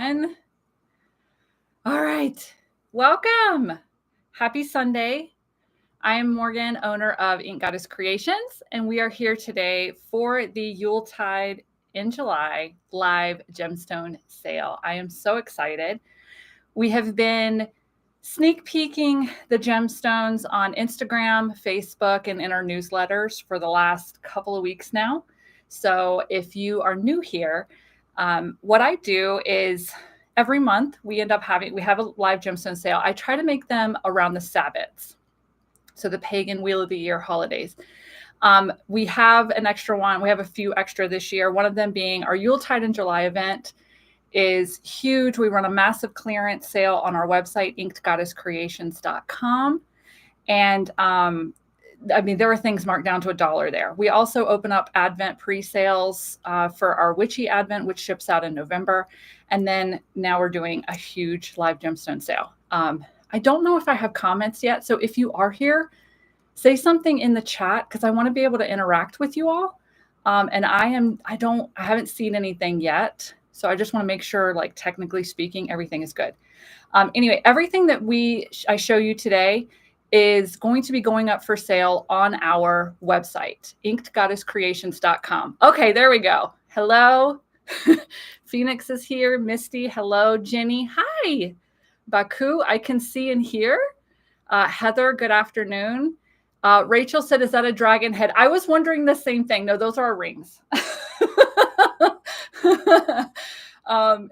everyone. All right, welcome. Happy Sunday. I am Morgan, owner of Ink Goddess Creations, and we are here today for the Yuletide in July live gemstone sale. I am so excited. We have been sneak peeking the gemstones on Instagram, Facebook, and in our newsletters for the last couple of weeks now. So if you are new here, what I do is every month we have a live gemstone sale. I try to make them around the Sabbats, so the pagan wheel of the year holidays. We have an extra one. We have a few extra this year. One of them being our Yuletide in July event is huge. We run a massive clearance sale on our website, inkedgoddesscreations.com. And there are things marked down to $1 there. We also open up Advent pre-sales for our Witchy Advent, which ships out in November. And then now we're doing a huge live gemstone sale. I don't know if I have comments yet. So if you are here, say something in the chat because I want to be able to interact with you all. And I haven't seen anything yet. So I just want to make sure, like, technically speaking, everything is good. Anyway, everything that I show you today is going to be going up for sale on our website, inkedgoddesscreations.com. Okay, there we go. Hello. Phoenix is here. Misty, hello. Jenny, hi. Baku, I can see and hear. Heather, good afternoon. Rachel said, is that a dragon head? I was wondering the same thing. No, those are our rings.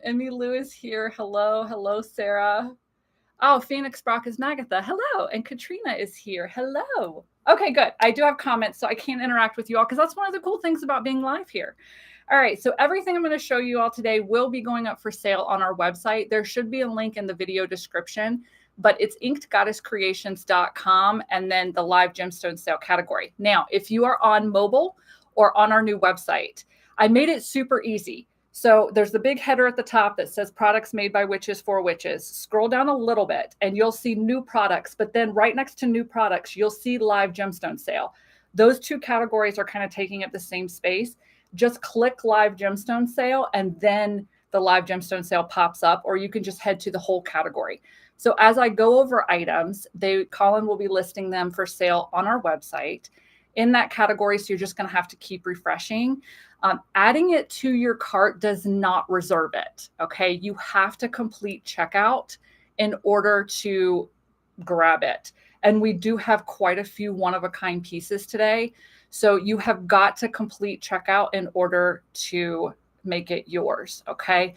Emmy Lou is here. Hello, Sarah. Oh, Phoenix Brock is Magatha. Hello. And Katrina is here. Hello. Okay, good. I do have comments, so I can't interact with you all because that's one of the cool things about being live here. All right, so everything I'm going to show you all today will be going up for sale on our website. There should be a link in the video description, but it's inkedgoddesscreations.com and then the live gemstone sale category. Now, if you are on mobile or on our new website, I made it super easy. So there's the big header at the top that says products made by witches for witches. Scroll down a little bit and you'll see new products, but then right next to new products, you'll see live gemstone sale. Those two categories are kind of taking up the same space. Just click live gemstone sale and then the live gemstone sale pops up, or you can just head to the whole category. So as I go over items, Colin will be listing them for sale on our website in that category. So you're just going to have to keep refreshing. Adding it to your cart does not reserve it. Okay. You have to complete checkout in order to grab it. And we do have quite a few one-of-a-kind pieces today. So you have got to complete checkout in order to make it yours. Okay.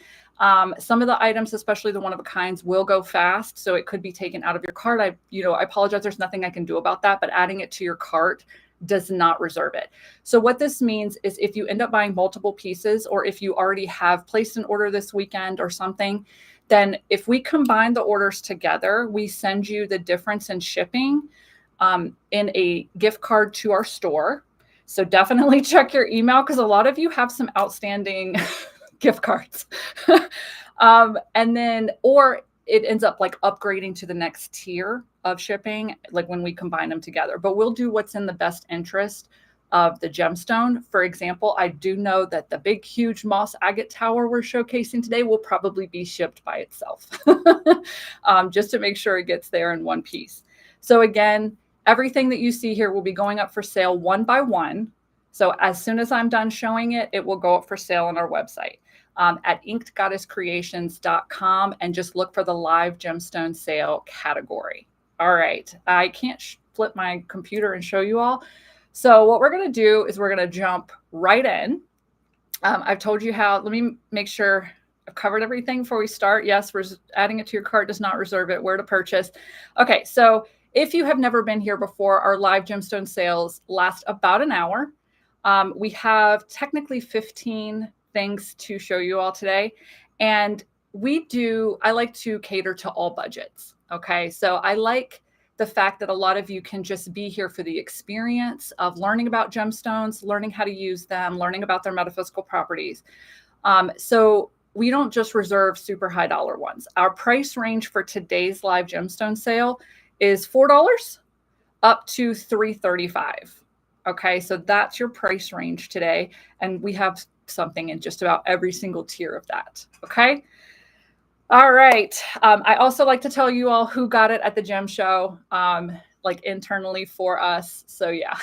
Some of the items, especially the one-of-a-kinds, will go fast. So it could be taken out of your cart. I apologize. There's nothing I can do about that, but adding it to your cart does not reserve it. So what this means is if you end up buying multiple pieces, or if you already have placed an order this weekend or something, then if we combine the orders together, we send you the difference in shipping in a gift card to our store. So definitely check your email because a lot of you have some outstanding gift cards. And then, or it ends up like upgrading to the next tier of shipping, like when we combine them together. But we'll do what's in the best interest of the gemstone. For example, I do know that the big, huge moss agate tower we're showcasing today will probably be shipped by itself, just to make sure it gets there in one piece. So again, everything that you see here will be going up for sale one by one. So as soon as I'm done showing it, it will go up for sale on our website at inkedgoddesscreations.com, and just look for the live gemstone sale category. All right. I can't flip my computer and show you all. So what we're going to do is we're going to jump right in. I've told you how. Let me make sure I've covered everything before we start. Yes, we're adding it to your cart does not reserve it. Where to purchase. Okay. So if you have never been here before, our live gemstone sales last about an hour. We have technically 15 things to show you all today. And I like to cater to all budgets. Okay. So I like the fact that a lot of you can just be here for the experience of learning about gemstones, learning how to use them, learning about their metaphysical properties. So we don't just reserve super high dollar ones. Our price range for today's live gemstone sale is $4 up to $335. Okay, so that's your price range today. And we have something in just about every single tier of that. Okay. All right. I also like to tell you all who got it at the gem show, like internally for us. So yeah,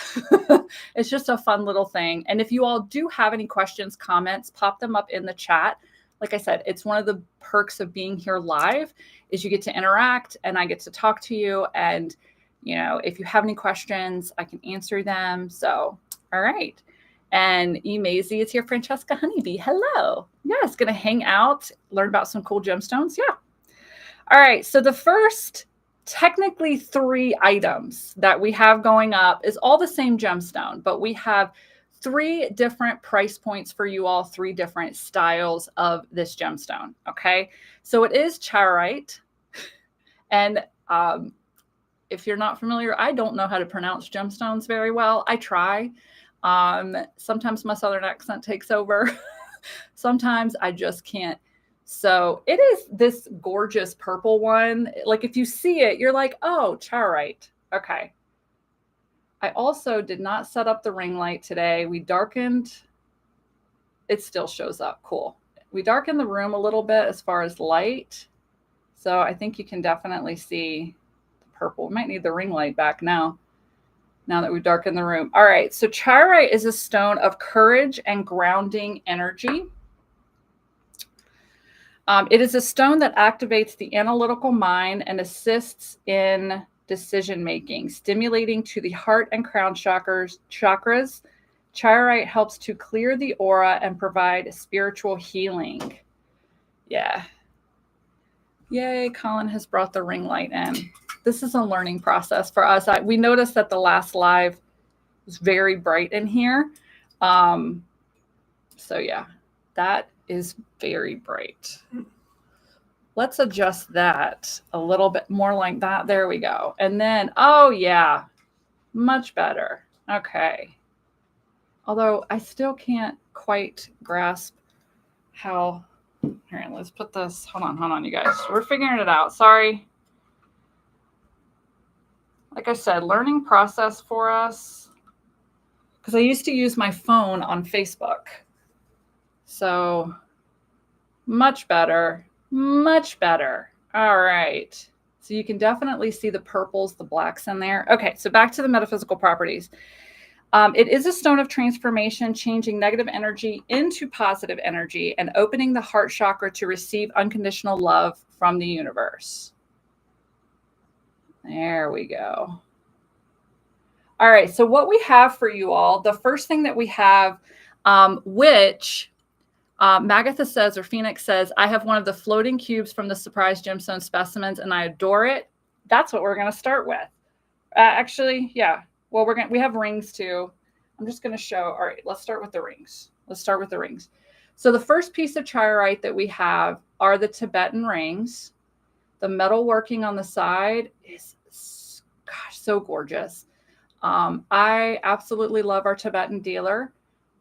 it's just a fun little thing. And if you all do have any questions, comments, pop them up in the chat. Like I said, it's one of the perks of being here live is you get to interact and I get to talk to you. And, you know, if you have any questions, I can answer them. So, all right. And E. Maisie is here. Francesca Honeybee. Hello. Yes, going to hang out, learn about some cool gemstones. Yeah. All right. So the first technically 3 items that we have going up is all the same gemstone, but we have 3 different price points for you all, 3 different styles of this gemstone. Okay. So it is charoite. And if you're not familiar, I don't know how to pronounce gemstones very well. I try. Sometimes my Southern accent takes over. Sometimes I just can't. So it is this gorgeous purple one. Like if you see it, you're like, oh, charoite. Okay. I also did not set up the ring light today. We darkened. It still shows up. Cool. We darkened the room a little bit as far as light. So I think you can definitely see the purple. We might need the ring light back now that we've darkened the room. All right. So charoite is a stone of courage and grounding energy. It is a stone that activates the analytical mind and assists in decision-making, stimulating to the heart and crown chakras. Charoite helps to clear the aura and provide spiritual healing. Yeah. Yay, Colin has brought the ring light in. This is a learning process for us. We noticed that the last live was very bright in here. So yeah, that is very bright. Let's adjust that a little bit more like that. There we go. And then, oh yeah, much better. Okay. Although I still can't quite grasp how, here, let's put this, hold on, you guys. We're figuring it out. Sorry. Like I said, learning process for us, because I used to use my phone on Facebook. So much better, much better. All right. So you can definitely see the purples, the blacks in there. Okay, so back to the metaphysical properties. It is a stone of transformation, changing negative energy into positive energy and opening the heart chakra to receive unconditional love from the universe. There we go. All right, so what we have for you all, the first thing that we have, which Magatha says, or Phoenix says, I have one of the floating cubes from the surprise gemstone specimens and I adore it. That's what we're going to start with. Actually, yeah. Well, we have rings too. I'm just going to show. All right, let's start with the rings. So the first piece of charoite that we have are the Tibetan rings. The metal working on the side is, gosh, so gorgeous. I absolutely love our Tibetan dealer.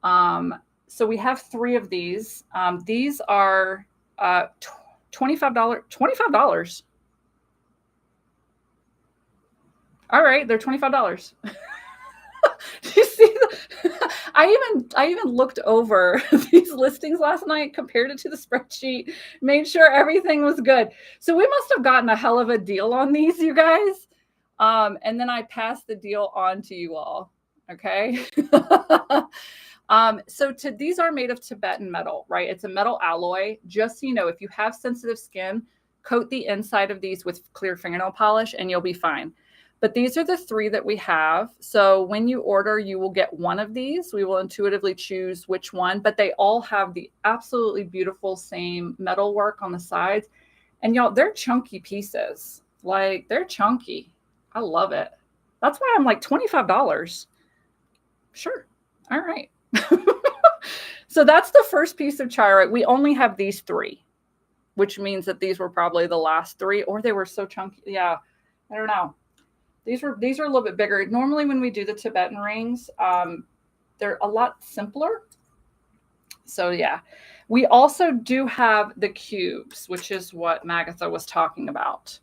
So we have 3 of these. These are $25. All right, they're $25. You see, I even looked over these listings last night, compared it to the spreadsheet, made sure everything was good. So we must have gotten a hell of a deal on these, you guys. And then I passed the deal on to you all. Okay. So these are made of Tibetan metal, right? It's a metal alloy. Just so you know, if you have sensitive skin, coat the inside of these with clear fingernail polish and you'll be fine. But these are the 3 that we have. So when you order, you will get one of these. We will intuitively choose which one, but they all have the absolutely beautiful same metal work on the sides. And y'all, they're chunky pieces. Like, they're chunky. I love it. That's why I'm like $25. Sure. All right. So that's the first piece of charoite. We only have these 3, which means that these were probably the last 3, or they were so chunky. Yeah, I don't know. These are a little bit bigger. Normally when we do the Tibetan rings, they're a lot simpler. So yeah, we also do have the cubes, which is what Magatha was talking about.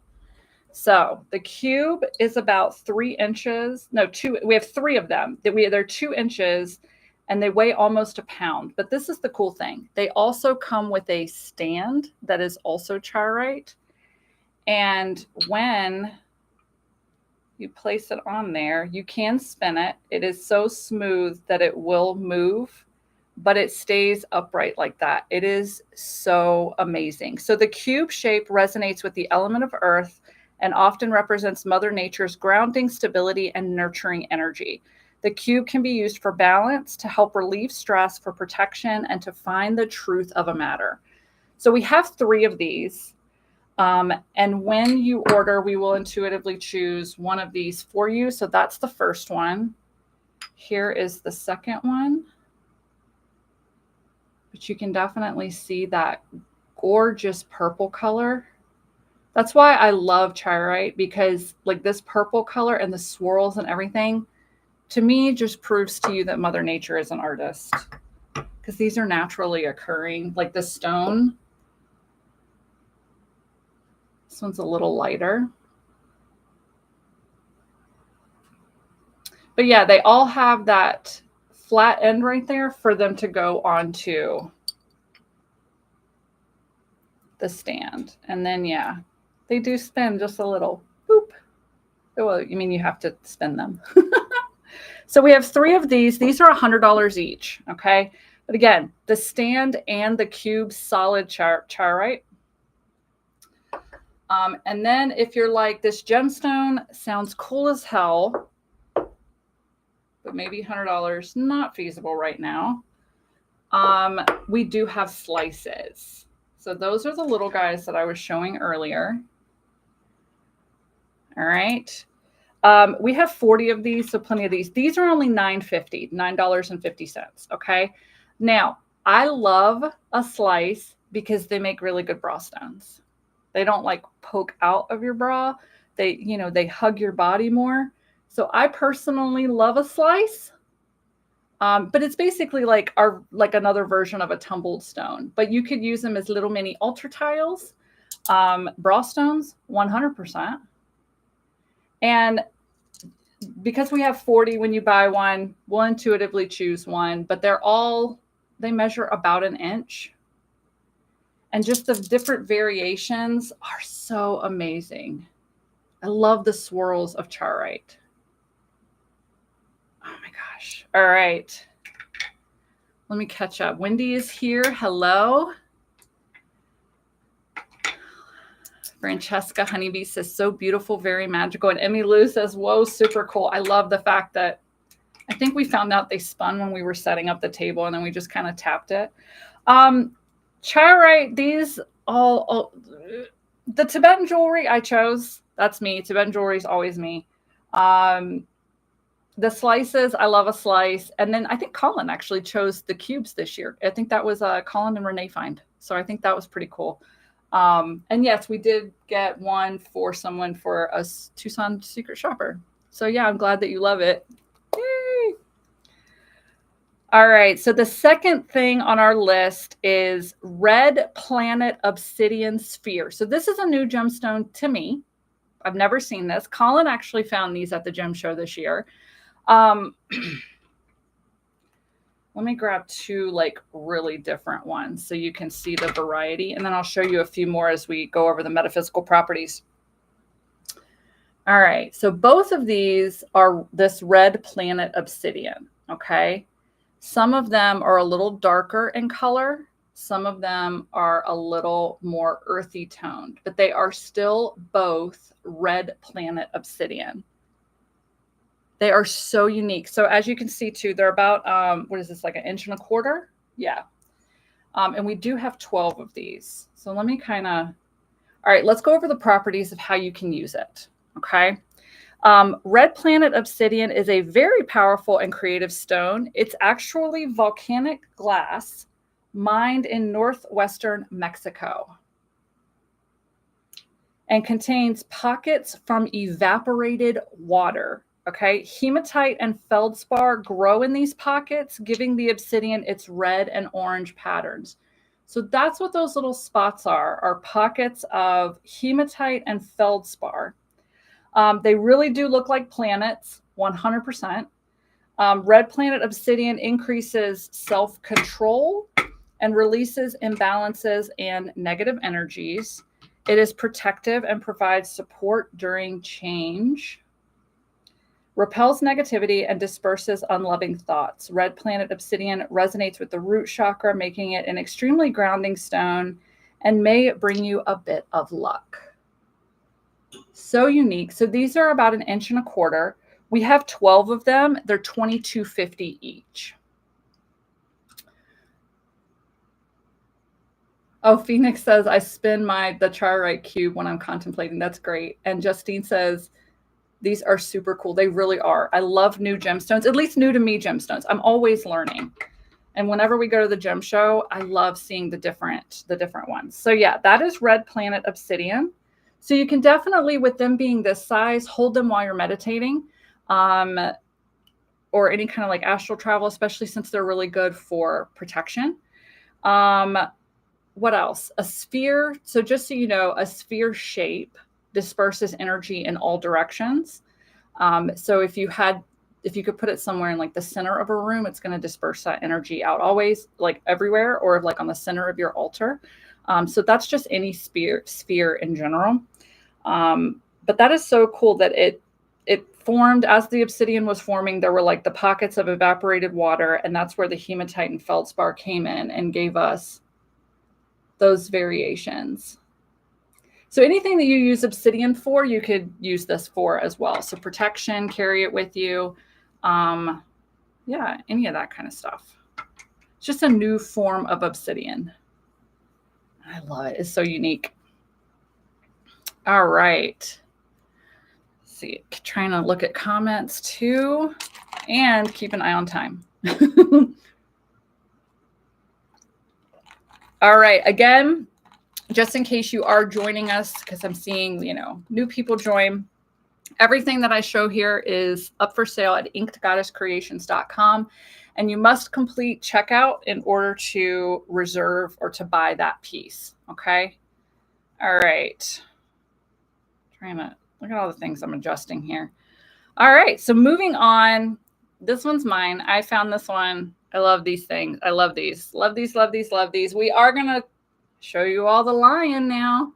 So the cube is about 3 inches. No, 2. We have 3 of them. They're 2 inches. and they weigh almost a pound. But this is the cool thing. They also come with a stand that is also chirite. And when you place it on there, you can spin it. It is so smooth that it will move, but it stays upright like that. It is so amazing. So the cube shape resonates with the element of earth and often represents Mother Nature's grounding, stability, and nurturing energy. The cube can be used for balance, to help relieve stress, for protection, and to find the truth of a matter. So we have 3 of these. And when you order, we will intuitively choose one of these for you. So that's the first one. Here is the second one. But you can definitely see that gorgeous purple color. That's why I love chirite, because like this purple color and the swirls and everything, to me, just proves to you that Mother Nature is an artist, because these are naturally occurring. Like the stone, this one's a little lighter. But yeah, they all have that flat end right there for them to go onto the stand. And then, yeah, they do spin just a little. Boop. Well, you mean you have to spin them. So we have 3 of these. These are $100 each, okay? But again, the stand and the cube, solid chirite. And then if you're like, this gemstone sounds cool as hell, but maybe $100, not feasible right now. We do have slices. So those are the little guys that I was showing earlier. All right. We have 40 of these, so plenty of these. These are only $9.50. Okay. Now, I love a slice because they make really good bra stones. They don't like poke out of your bra. They, you know, they hug your body more. So I personally love a slice. But it's basically like another version of a tumbled stone. But you could use them as little mini altar tiles. Bra stones, 100%. And because we have 40, when you buy one, we'll intuitively choose one, but they measure about an inch. And just the different variations are so amazing. I love the swirls of chirite. Oh my gosh. All right. Let me catch up. Wendy is here. Hello. Francesca Honeybee says, so beautiful, very magical. And Emmy Lou says, whoa, super cool. I love the fact that I think we found out they spun when we were setting up the table, and then we just kind of tapped it. Chirite, these all the Tibetan jewelry I chose. That's me. Tibetan jewelry is always me. The slices, I love a slice. And then I think Colin actually chose the cubes this year. I think that was Colin and Renee find. So I think that was pretty cool. And yes, we did get one for someone for a Tucson secret shopper. So yeah, I'm glad that you love it. Yay! All right. So the second thing on our list is Red Planet Obsidian Sphere. So this is a new gemstone to me. I've never seen this. Colin actually found these at the gem show this year. Let me grab 2 like really different ones so you can see the variety. And then I'll show you a few more as we go over the metaphysical properties. All right. So both of these are this Red Planet Obsidian. Okay. Some of them are a little darker in color. Some of them are a little more earthy toned, but they are still both Red Planet Obsidian. They are so unique. So as you can see too, they're about, what is this, like 1.25 inches? Yeah. And we do have 12 of these. So let me all right, let's go over the properties of how you can use it. Okay. Red Planet Obsidian is a very powerful and creative stone. It's actually volcanic glass mined in northwestern Mexico and contains pockets from evaporated water. Okay, hematite and feldspar grow in these pockets, giving the obsidian its red and orange patterns. So that's what those little spots are pockets of hematite and feldspar. They really do look like planets, 100%. Red planet obsidian increases self-control and releases imbalances and negative energies. It is protective and provides support during change. Repels negativity and disperses unloving thoughts. Red planet obsidian resonates with the root chakra, making it an extremely grounding stone and may bring you a bit of luck. So unique. So these are about 1.25 inches. We have 12 of them. They're $22.50 each. Oh, Phoenix says, I spin the Charoite cube when I'm contemplating. That's great. And Justine says, these are super cool. They really are. I love new gemstones, at least new to me gemstones. I'm always learning. And whenever we go to the gem show, I love seeing the different ones. So yeah, that is red planet obsidian. So you can definitely, with them being this size, hold them while you're meditating, or any kind of like astral travel, especially since they're really good for protection. What else? A sphere. So just so you know, a sphere shape disperses energy in all directions. So if you could put it somewhere in like the center of a room, it's going to disperse that energy out always, like everywhere, or like on the center of your altar. So that's just any sphere in general. But that is so cool that it formed as the obsidian was forming. There were like the pockets of evaporated water, and that's where the hematite and feldspar came in and gave us those variations. So anything that you use obsidian for, you could use this for as well. So protection, carry it with you. Yeah, any of that kind of stuff. It's just a new form of obsidian. I love it. It's so unique. All right. Let's see, trying to look at comments too and keep an eye on time. All right. Again, just in case you are joining us, because I'm seeing, new people join. Everything that I show here is up for sale at inkedgoddesscreations.com. And you must complete checkout in order to reserve or to buy that piece. Okay. All right. Trying to look at all the things I'm adjusting here. All right. So moving on. This one's mine. I found this one. I love these things. I love these. Love these, love these, love these. We are going to show you all the lion now.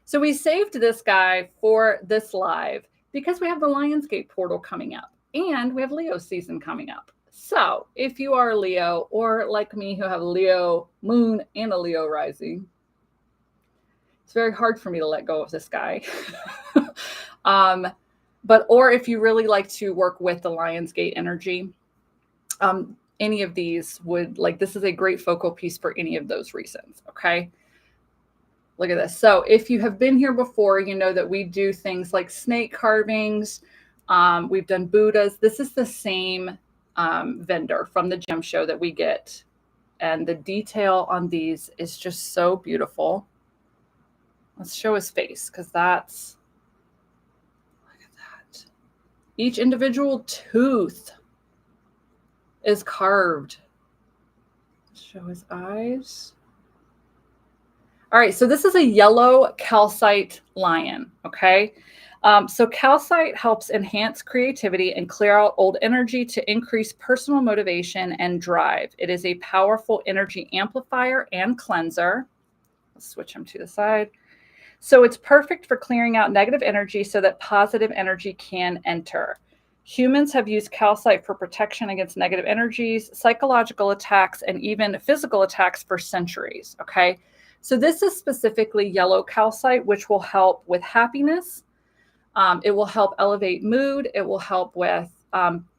So we saved this guy for this live because we have the Lionsgate portal coming up and we have Leo season coming up. So if you are a Leo, or like me who have a Leo moon and a Leo rising, it's very hard for me to let go of this guy. Or if you really like to work with the Lionsgate energy, any of these this is a great focal piece for any of those reasons. Okay. Look at this. So if you have been here before, you know that we do things like snake carvings. We've done Buddhas. This is the same vendor from the gem show that we get. And the detail on these is just so beautiful. Let's show his face because look at that. Each individual tooth is carved. Let's show his eyes. All right, so this is a yellow calcite lion, okay? So calcite helps enhance creativity and clear out old energy to increase personal motivation and drive. It is a powerful energy amplifier and cleanser. Let's switch him to the side. So it's perfect for clearing out negative energy so that positive energy can enter. Humans have used calcite for protection against negative energies, psychological attacks, and even physical attacks for centuries, okay? So this is specifically yellow calcite, which will help with happiness. It will help elevate mood. It will help with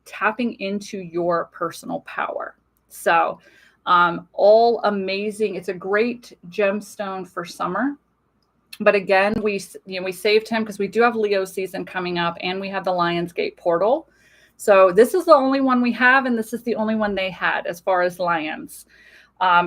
tapping into your personal power. So all amazing. It's a great gemstone for summer. But again, we saved him because we do have Leo season coming up and we have the Lionsgate portal. So this is the only one we have, and this is the only one they had as far as lions.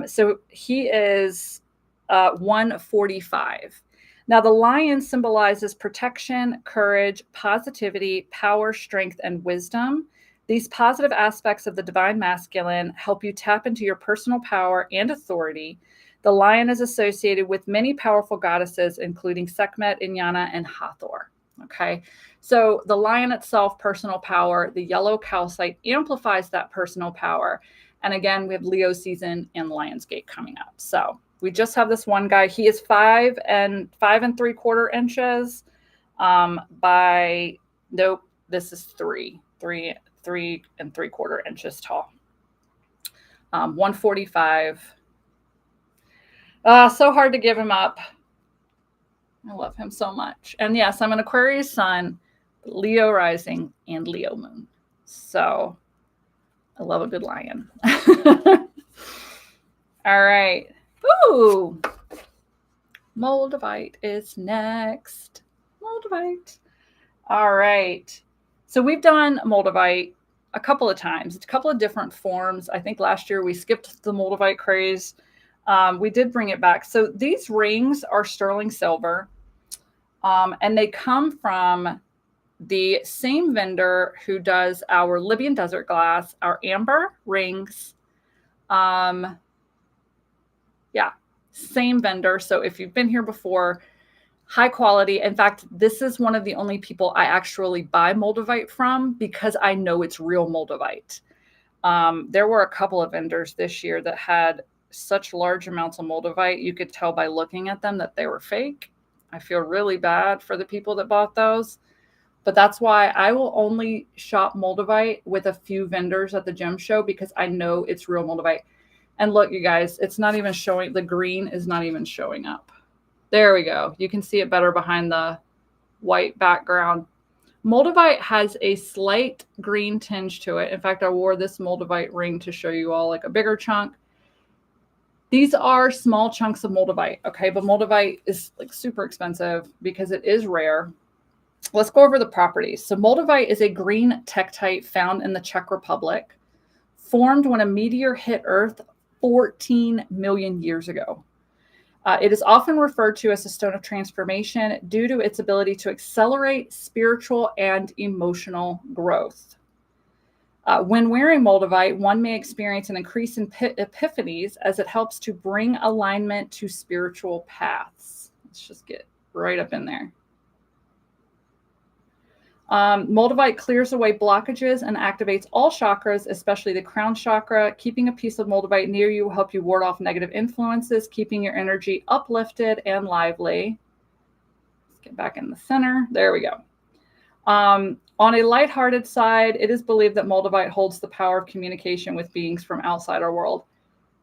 So he is 145. Now the lion symbolizes protection, courage, positivity, power, strength, and wisdom. These positive aspects of the divine masculine help you tap into your personal power and authority. The lion is associated with many powerful goddesses, including Sekhmet, Inyana, and Hathor. Okay. So the lion itself, personal power, the yellow calcite amplifies that personal power. And again, we have Leo season and Lionsgate coming up. So we just have this one guy. He is 5 3/4 inches nope, this is 3 3 3/4 inches tall. 145. So hard to give him up. I love him so much. And yes, I'm an Aquarius sun, Leo rising, and Leo moon. So I love a good lion. All right. Ooh. Moldavite is next. Moldavite. All right. So we've done Moldavite a couple of times. It's a couple of different forms. I think last year we skipped the Moldavite craze. We did bring it back. So these rings are sterling silver, and they come from the same vendor who does our Libyan desert glass, our amber rings. Yeah, same vendor. So if you've been here before, high quality. In fact, this is one of the only people I actually buy Moldavite from because I know it's real Moldavite. There were a couple of vendors this year that had such large amounts of Moldavite, you could tell by looking at them that they were fake. I feel really bad for the people that bought those, but that's why I will only shop Moldavite with a few vendors at the gem show because I know it's real Moldavite. And look, you guys, it's not even showing. The green is not even showing up. There we go. You can see it better behind the white background. Moldavite has a slight green tinge to it. In fact, I wore this Moldavite ring to show you all like a bigger chunk. These are small chunks of Moldavite, okay? But Moldavite is like super expensive because it is rare. Let's go over the properties. So Moldavite is a green tektite found in the Czech Republic, formed when a meteor hit Earth 14 million years ago. It is often referred to as a stone of transformation due to its ability to accelerate spiritual and emotional growth. When wearing Moldavite, one may experience an increase in epiphanies as it helps to bring alignment to spiritual paths. Let's just get right up in there. Moldavite clears away blockages and activates all chakras, especially the crown chakra. Keeping a piece of Moldavite near you will help you ward off negative influences, keeping your energy uplifted and lively. Let's get back in the center. There we go. On a lighthearted side, it is believed that Moldavite holds the power of communication with beings from outside our world.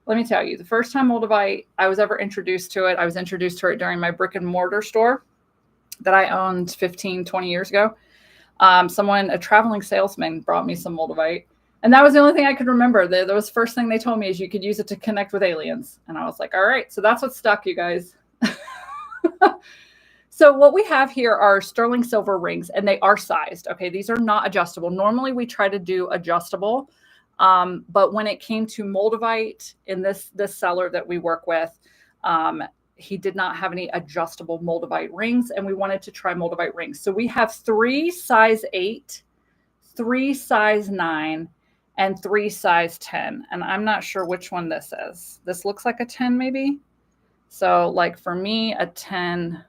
Let me tell you, the first time Moldavite I was ever introduced to it, I was introduced to it during my brick and mortar store that I owned 15, 20 years ago. A traveling salesman brought me some Moldavite. And that was the only thing I could remember. That was the first thing they told me is you could use it to connect with aliens. And I was like, all right, so that's what stuck, you guys. So what we have here are sterling silver rings, and they are sized. Okay, these are not adjustable. Normally we try to do adjustable. But when it came to Moldavite in this seller that we work with, he did not have any adjustable Moldavite rings, and we wanted to try Moldavite rings. So we have 3 size 8, 3 size 9, and 3 size 10. And I'm not sure which one this is. This looks like a 10 maybe. So like for me, a 10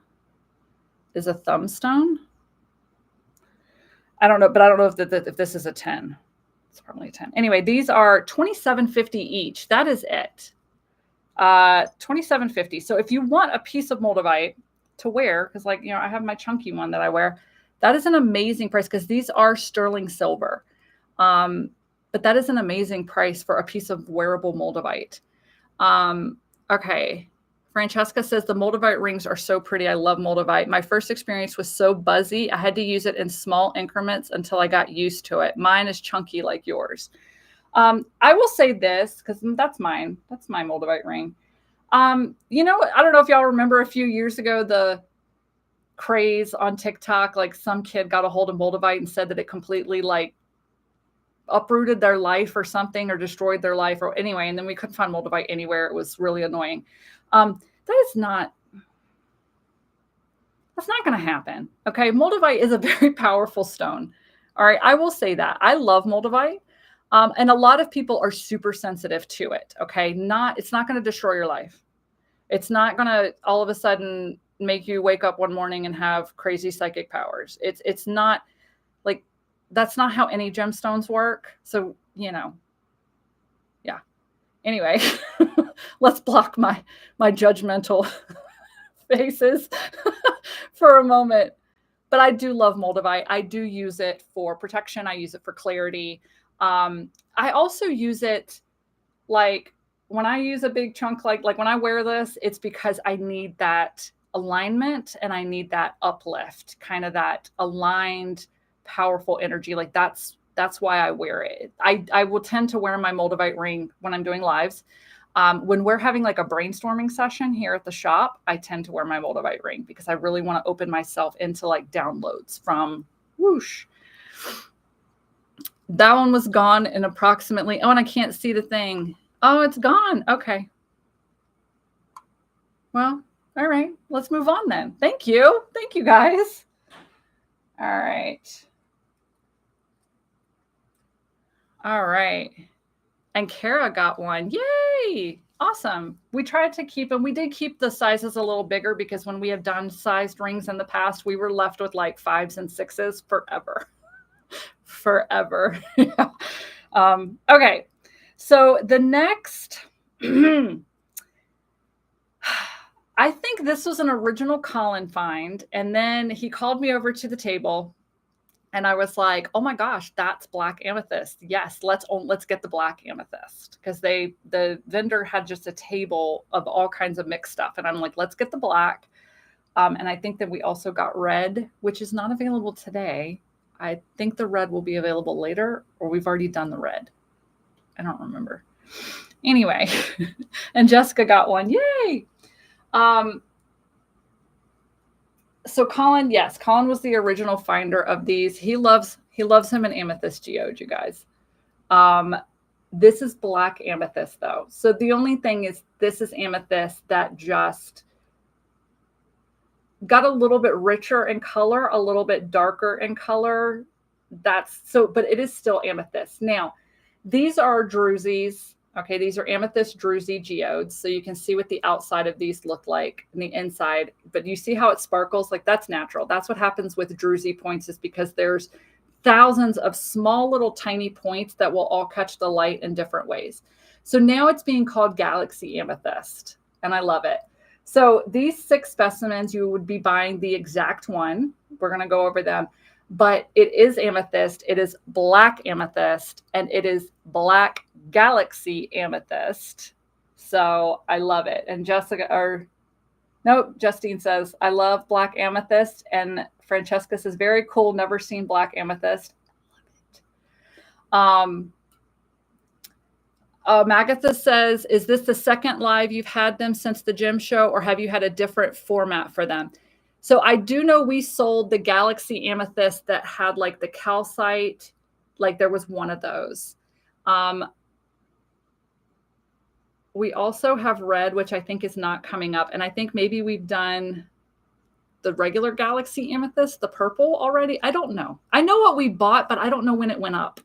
is a thumbstone. I don't know, but I don't know if this is a 10. It's probably a 10. Anyway, these are $27.50 each. That is it. $27.50. So if you want a piece of Moldavite to wear, because like, you know, I have my chunky one that I wear, that is an amazing price because these are sterling silver. But that is an amazing price for a piece of wearable Moldavite. Okay. Francesca says the Moldavite rings are so pretty. I love Moldavite. My first experience was so buzzy. I had to use it in small increments until I got used to it. Mine is chunky like yours. I will say this because that's mine. That's my Moldavite ring. You know, I don't know if y'all remember a few years ago, the craze on TikTok, like some kid got a hold of Moldavite and said that it completely like uprooted their life or something or destroyed their life or anyway. And then we couldn't find Moldavite anywhere. It was really annoying. That's not going to happen. Okay. Moldavite is a very powerful stone. All right. I will say that I love Moldavite. And a lot of people are super sensitive to it. Okay. It's not going to destroy your life. It's not going to all of a sudden make you wake up one morning and have crazy psychic powers. It's not like, that's not how any gemstones work. So, you know, yeah. Anyway, let's block my judgmental faces for a moment. But I do love moldavite. I do use it for protection. I use it for clarity. I also use it like when I use a big chunk, like when I wear this, it's because I need that alignment and I need that uplift, kind of that aligned, powerful energy. Like that's why I wear it. I will tend to wear my moldavite ring when I'm doing lives. When we're having like a brainstorming session here at the shop, I tend to wear my moldavite ring because I really want to open myself into like downloads from whoosh. That one was gone in approximately, oh, and I can't see the thing. Oh, it's gone. Okay. Well, all right. Let's move on then. Thank you. Thank you, guys. All right. All right. And Kara got one. Yay. Awesome. We tried to keep them. We did keep the sizes a little bigger because when we have done sized rings in the past, we were left with like 5s and 6s forever. Forever. Yeah. Okay. So the next, I think this was an original Colin find. And then he called me over to the table and I was like, oh my gosh, that's black amethyst. Yes, let's get the black amethyst. Because the vendor had just a table of all kinds of mixed stuff. And I'm like, let's get the black. And I think that we also got red, which is not available today. I think the red will be available later, or we've already done the red. I don't remember. Anyway, and Jessica got one. Yay. So Colin, yes, Colin was the original finder of these. He loves him an amethyst geode, you guys. This is black amethyst though. So the only thing is this is amethyst that just got a little bit richer in color, a little bit darker in color. That's so, but it is still amethyst. Now, these are drusies. Okay, these are amethyst druzy geodes. So you can see what the outside of these look like and the inside, but you see how it sparkles? Like that's natural. That's what happens with druzy points is because there's thousands of small little tiny points that will all catch the light in different ways. So now it's being called galaxy amethyst, and I love it. So these 6 specimens, you would be buying the exact one. We're going to go over them, but it is amethyst. It is black amethyst, and it is black galaxy amethyst. So I love it. And Justine says, I love black amethyst. And Francesca says, very cool. Never seen black amethyst. I love it. Magatha says, is this the second live you've had them since the gem show, or have you had a different format for them? So I do know we sold the galaxy amethyst that had like the calcite, like there was one of those. We also have red, which I think is not coming up. And I think maybe we've done the regular galaxy amethyst, the purple already. I don't know. I know what we bought, but I don't know when it went up.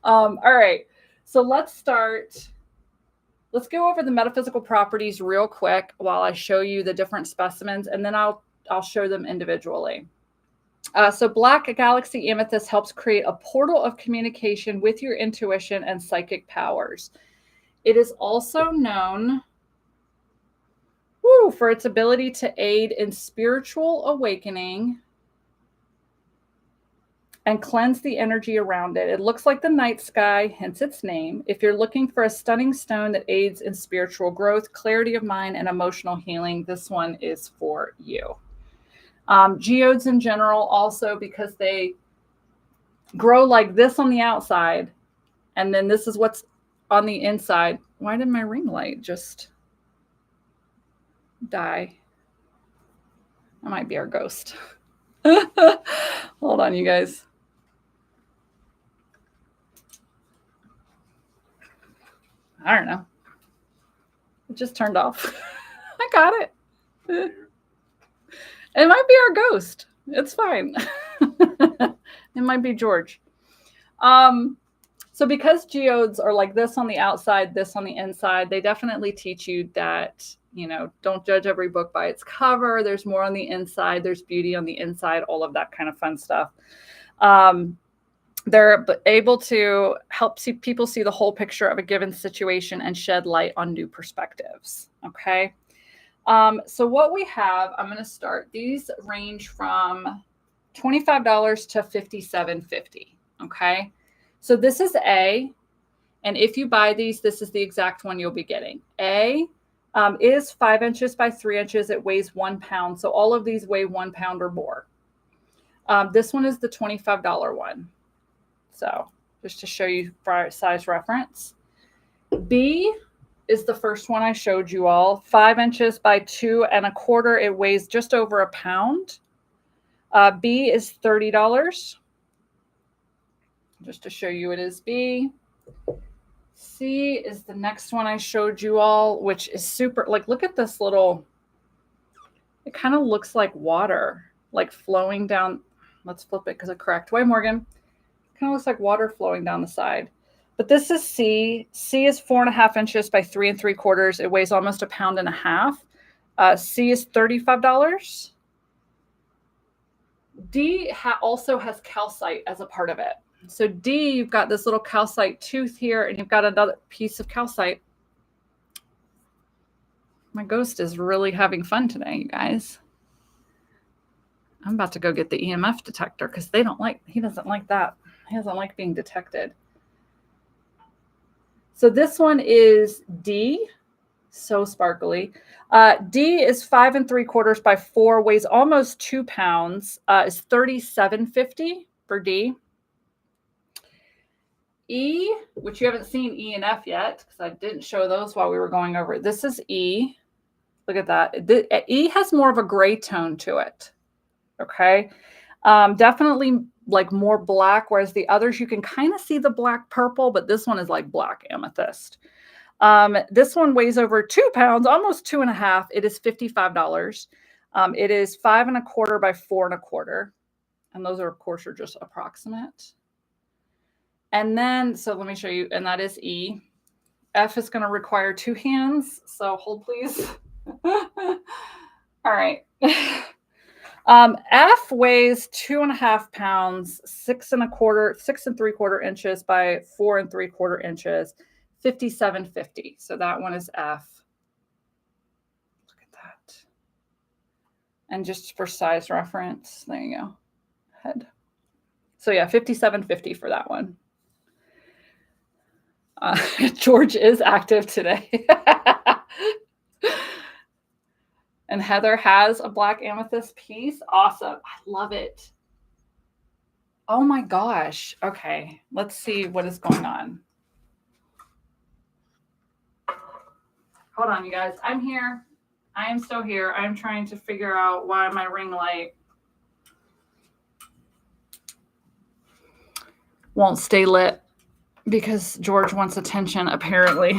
All right. So let's go over the metaphysical properties real quick while I show you the different specimens, and then I'll show them individually. So black galaxy amethyst helps create a portal of communication with your intuition and psychic powers. It is also known for its ability to aid in spiritual awakening and cleanse the energy around it. It looks like the night sky, hence its name. If you're looking for a stunning stone that aids in spiritual growth, clarity of mind, and emotional healing, this one is for you. Geodes in general also, because they grow like this on the outside, and then this is what's on the inside. Why did my ring light just die? That might be our ghost. Hold on, you guys. I don't know. It just turned off. I got it. It might be our ghost. It's fine. It might be George. So So because geodes are like this on the outside, this on the inside, they definitely teach you that, you know, don't judge every book by its cover. There's more on the inside. There's beauty on the inside, all of that kind of fun stuff. They're able to help people see the whole picture of a given situation and shed light on new perspectives. Okay. So what we have, I'm going to start. These range from $25 to $57.50. Okay. So this is A. And if you buy these, this is the exact one you'll be getting. A is 5 inches by 3 inches. It weighs 1 pound. So all of these weigh 1 pound or more. This one is the $25 one. So just to show you for size reference. B is the first one I showed you all. 5 inches by 2 1/4. It weighs just over a pound. B is $30. Just to show you it is B. C is the next one I showed you all, which is super, like, look at this little, it kind of looks like water, like flowing down. Let's flip it because it's correct way, Morgan. Kind of looks like water flowing down the side. But this is C. C is 4.5 inches by 3 3/4. It weighs almost 1.5 pounds. C is $35. D also has calcite as a part of it. So D, you've got this little calcite tooth here, and you've got another piece of calcite. My ghost is really having fun today, you guys. I'm about to go get the EMF detector because he doesn't like that. He doesn't like being detected. So this one is D, so sparkly. D is 5 3/4 by 4, weighs almost 2 pounds, is $37.50 for D. E, which you haven't seen E and F yet, because I didn't show those while we were going over it. This is E. Look at that. E has more of a gray tone to it. Okay. Definitely like more black, whereas the others, you can kind of see the black purple, but this one is like black amethyst. This one weighs over 2 pounds, almost 2.5. It is $55. It is 5 1/4 by 4 1/4. And those are, of course, are just approximate. And then, so let me show you, and that is E. F is going to require 2 hands, so hold please. All right. F weighs 2.5 pounds, 6 3/4 inches by 4 3/4 inches, $57.50. So that one is F. Look at that. And just for size reference, there you go. Head. So yeah, $57.50 for that one. George is active today. And Heather has a black amethyst piece. Awesome. I love it. Oh my gosh. Okay. Let's see what is going on. Hold on, you guys. I'm here. I am still here. I'm trying to figure out why my ring light won't stay lit because George wants attention, apparently.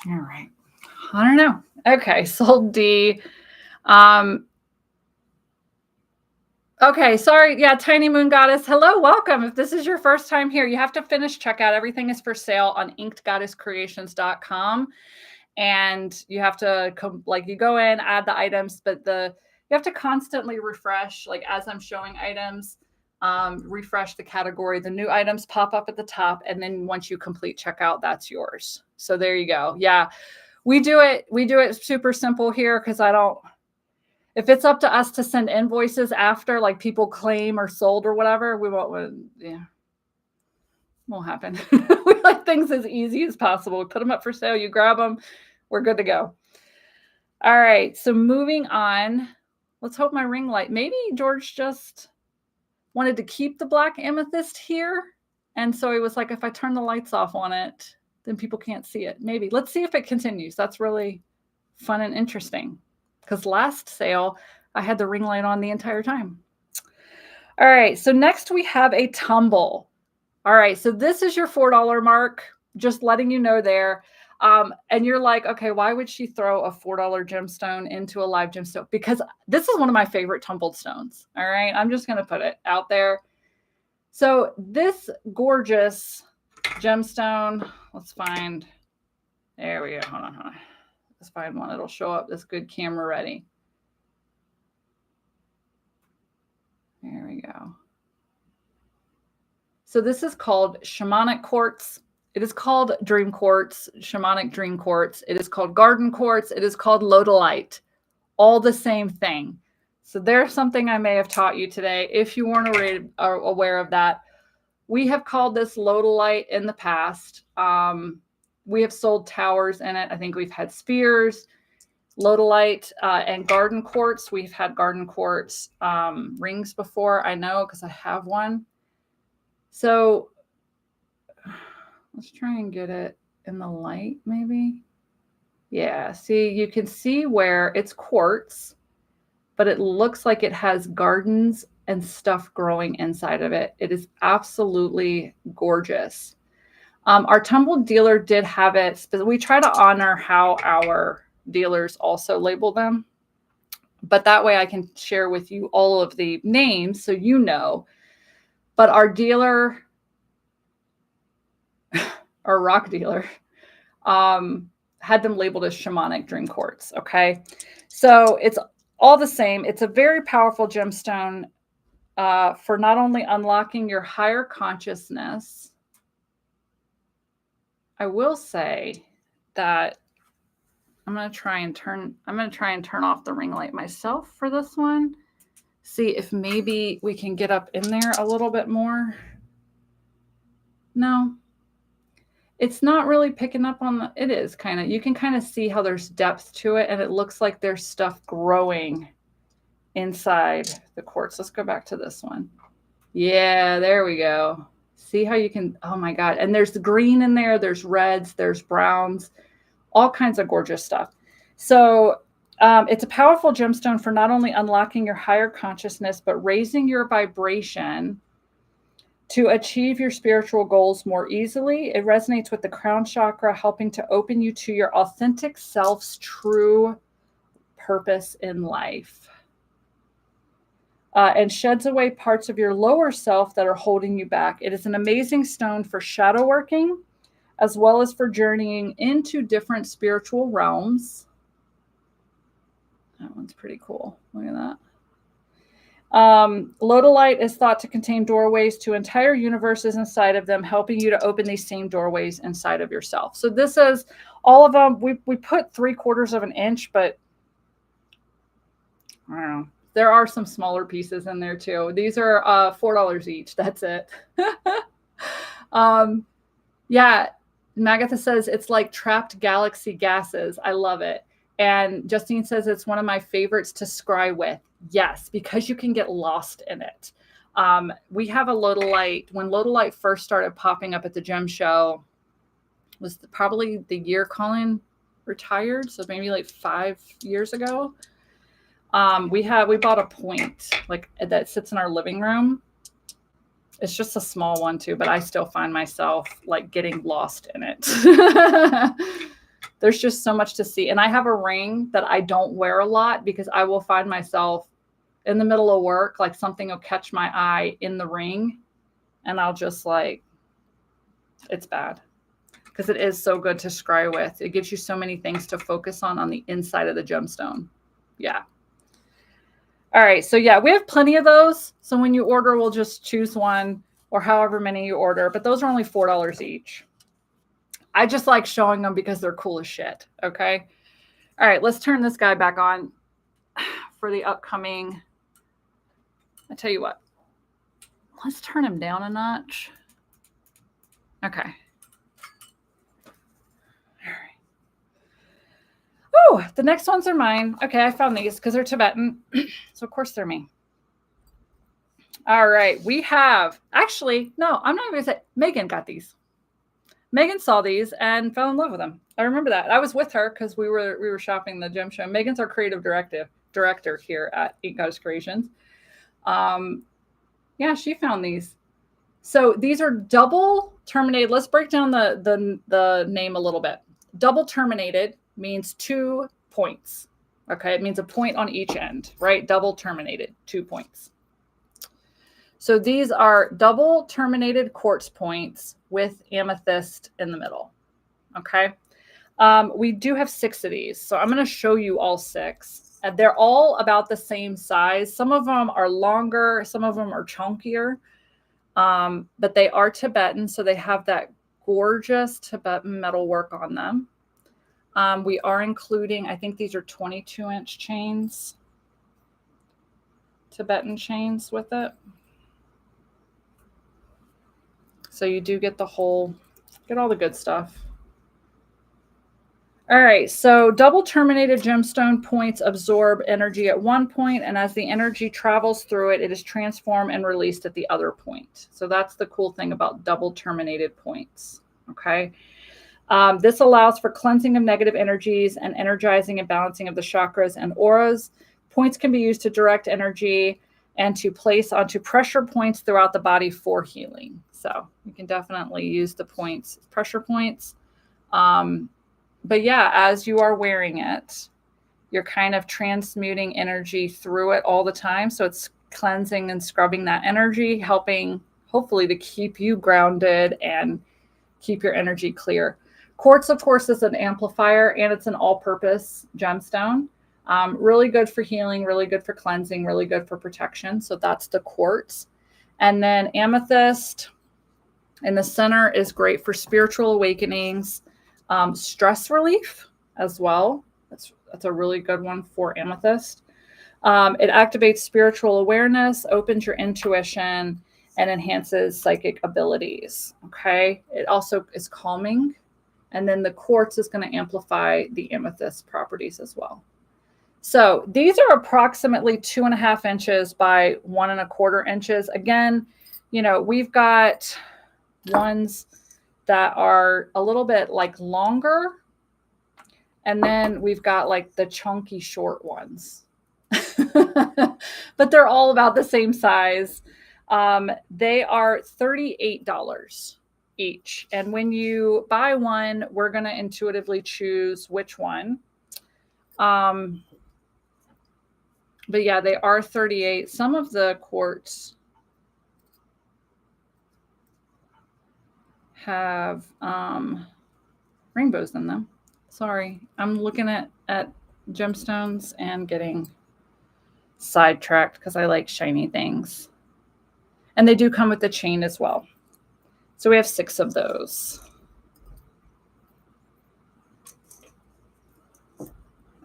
All right. I don't know. Okay, sold D. Okay, sorry. Yeah, Tiny Moon Goddess. Hello, welcome. If this is your first time here, you have to finish checkout. Everything is for sale on inkedgoddesscreations.com. And you have to you go in, add the items, but you have to constantly refresh, like as I'm showing items, refresh the category. The new items pop up at the top. And then once you complete checkout, that's yours. So there you go. Yeah, we do it super simple here because if it's up to us to send invoices after, like people claim or sold or whatever, we won't happen. We like things as easy as possible. We put them up for sale, you grab them, we're good to go. All right, so moving on. Let's hope my ring light, maybe George just wanted to keep the black amethyst here. And so he was like, if I turn the lights off on it, then people can't see it. Maybe. Let's see if it continues. That's really fun and interesting. Because last sale, I had the ring light on the entire time. All right, so next we have a tumble. All right, so this is your $4 mark, just letting you know there. And you're like, okay, why would she throw a $4 gemstone into a live gemstone? Because this is one of my favorite tumbled stones. All right. I'm just going to put it out there. So this gorgeous gemstone, let's find, there we go. Hold on. Let's find one. It'll show up this good camera ready. There we go. So this is called shamanic quartz. It is called dream quartz, shamanic dream quartz. It is called garden quartz. It is called lodolite. All the same thing. So there's something I may have taught you today. If you weren't already aware of that, we have called this lodolite in the past. We have sold towers in it. I think we've had spheres, lodolite, and garden quartz. We've had garden quartz rings before. I know because I have one. So let's try and get it in the light, maybe. Yeah, see, you can see where it's quartz, but it looks like it has gardens and stuff growing inside of it. It is absolutely gorgeous. Our tumbled dealer did have it. We try to honor how our dealers also label them, but that way I can share with you all of the names so you know. But our dealer, our rock dealer, had them labeled as shamanic dream quartz. Okay, so it's all the same. It's a very powerful gemstone for not only unlocking your higher consciousness. I will say that I'm going to try and turn off the ring light myself for this one. See if maybe we can get up in there a little bit more. No, it's not really picking up on the, it is kind of, you can kind of see how there's depth to it, and it looks like there's stuff growing inside the quartz. Let's go back to this one. Yeah, there we go. See how you can, oh my God. And there's the green in there, there's reds, there's browns, all kinds of gorgeous stuff. So it's a powerful gemstone for not only unlocking your higher consciousness, but raising your vibration to achieve your spiritual goals more easily. It resonates with the crown chakra, helping to open you to your authentic self's true purpose in life. And sheds away parts of your lower self that are holding you back. It is an amazing stone for shadow working, as well as for journeying into different spiritual realms. That one's pretty cool. Look at that. Lodolite is thought to contain doorways to entire universes inside of them, helping you to open these same doorways inside of yourself. So this is all of them. We put 3/4 of an inch, but I don't know. There are some smaller pieces in there too. These are $4 each. That's it. Yeah, Magatha says it's like trapped galaxy gases. I love it. And Justine says it's one of my favorites to scry with. Yes, because you can get lost in it. We have a lodolite. When lodolite first started popping up at the Gem Show, was probably the year Colin retired, so maybe like 5 years ago. We bought a point like that sits in our living room. It's just a small one too, but I still find myself like getting lost in it. There's just so much to see. And I have a ring that I don't wear a lot because I will find myself in the middle of work, like something will catch my eye in the ring, and I'll just like, it's bad because it is so good to scry with. It gives you so many things to focus on the inside of the gemstone. Yeah. All right. So yeah, we have plenty of those. So when you order, we'll just choose one or however many you order, but those are only $4 each. I just like showing them because they're cool as shit. Okay. All right. Let's turn this guy back on for the upcoming. I tell you what, let's turn him down a notch. Okay. Oh, the next ones are mine. Okay, I found these because they're Tibetan. So, of course, they're me. All right. We have, actually, no, I'm not even going to say, Megan got these. Megan saw these and fell in love with them. I remember that. I was with her because we were shopping the Gem Show. Megan's our creative director here at Ink Goddess Creations. Yeah, she found these. So these are double terminated. Let's break down the name a little bit. Double terminated means 2 points. Okay, it means a point on each end, right? Double terminated, 2 points. So these are double terminated quartz points with amethyst in the middle. Okay. We do have 6 of these. So I'm going to show you all 6. They're all about the same size. Some of them are longer. Some of them are chunkier. But they are Tibetan. So they have that gorgeous Tibetan metalwork on them. We are including, I think these are 22-inch chains, Tibetan chains with it. So you do get the whole, get all the good stuff. All right, so double terminated gemstone points absorb energy at one point, and as the energy travels through it, it is transformed and released at the other point. So that's the cool thing about double terminated points, okay? This allows for cleansing of negative energies and energizing and balancing of the chakras and auras. Points can be used to direct energy and to place onto pressure points throughout the body for healing. So you can definitely use the points, pressure points. But yeah, as you are wearing it, you're kind of transmuting energy through it all the time. So it's cleansing and scrubbing that energy, helping hopefully to keep you grounded and keep your energy clear. Quartz, of course, is an amplifier, and it's an all-purpose gemstone. Really good for healing, really good for cleansing, really good for protection. So that's the quartz. And then amethyst in the center is great for spiritual awakenings, stress relief as well. That's a really good one for amethyst. It activates spiritual awareness, opens your intuition, and enhances psychic abilities. Okay. It also is calming. And then the quartz is going to amplify the amethyst properties as well. So these are approximately 2.5 inches by 1.25 inches. Again, you know, we've got ones that are a little bit like longer. And then we've got like the chunky short ones. But they're all about the same size. They are $38 each. And when you buy one, we're going to intuitively choose which one. But yeah, they are 38. Some of the quartz have rainbows in them. Sorry, I'm looking at gemstones and getting sidetracked because I like shiny things. And they do come with the chain as well. So we have 6 of those.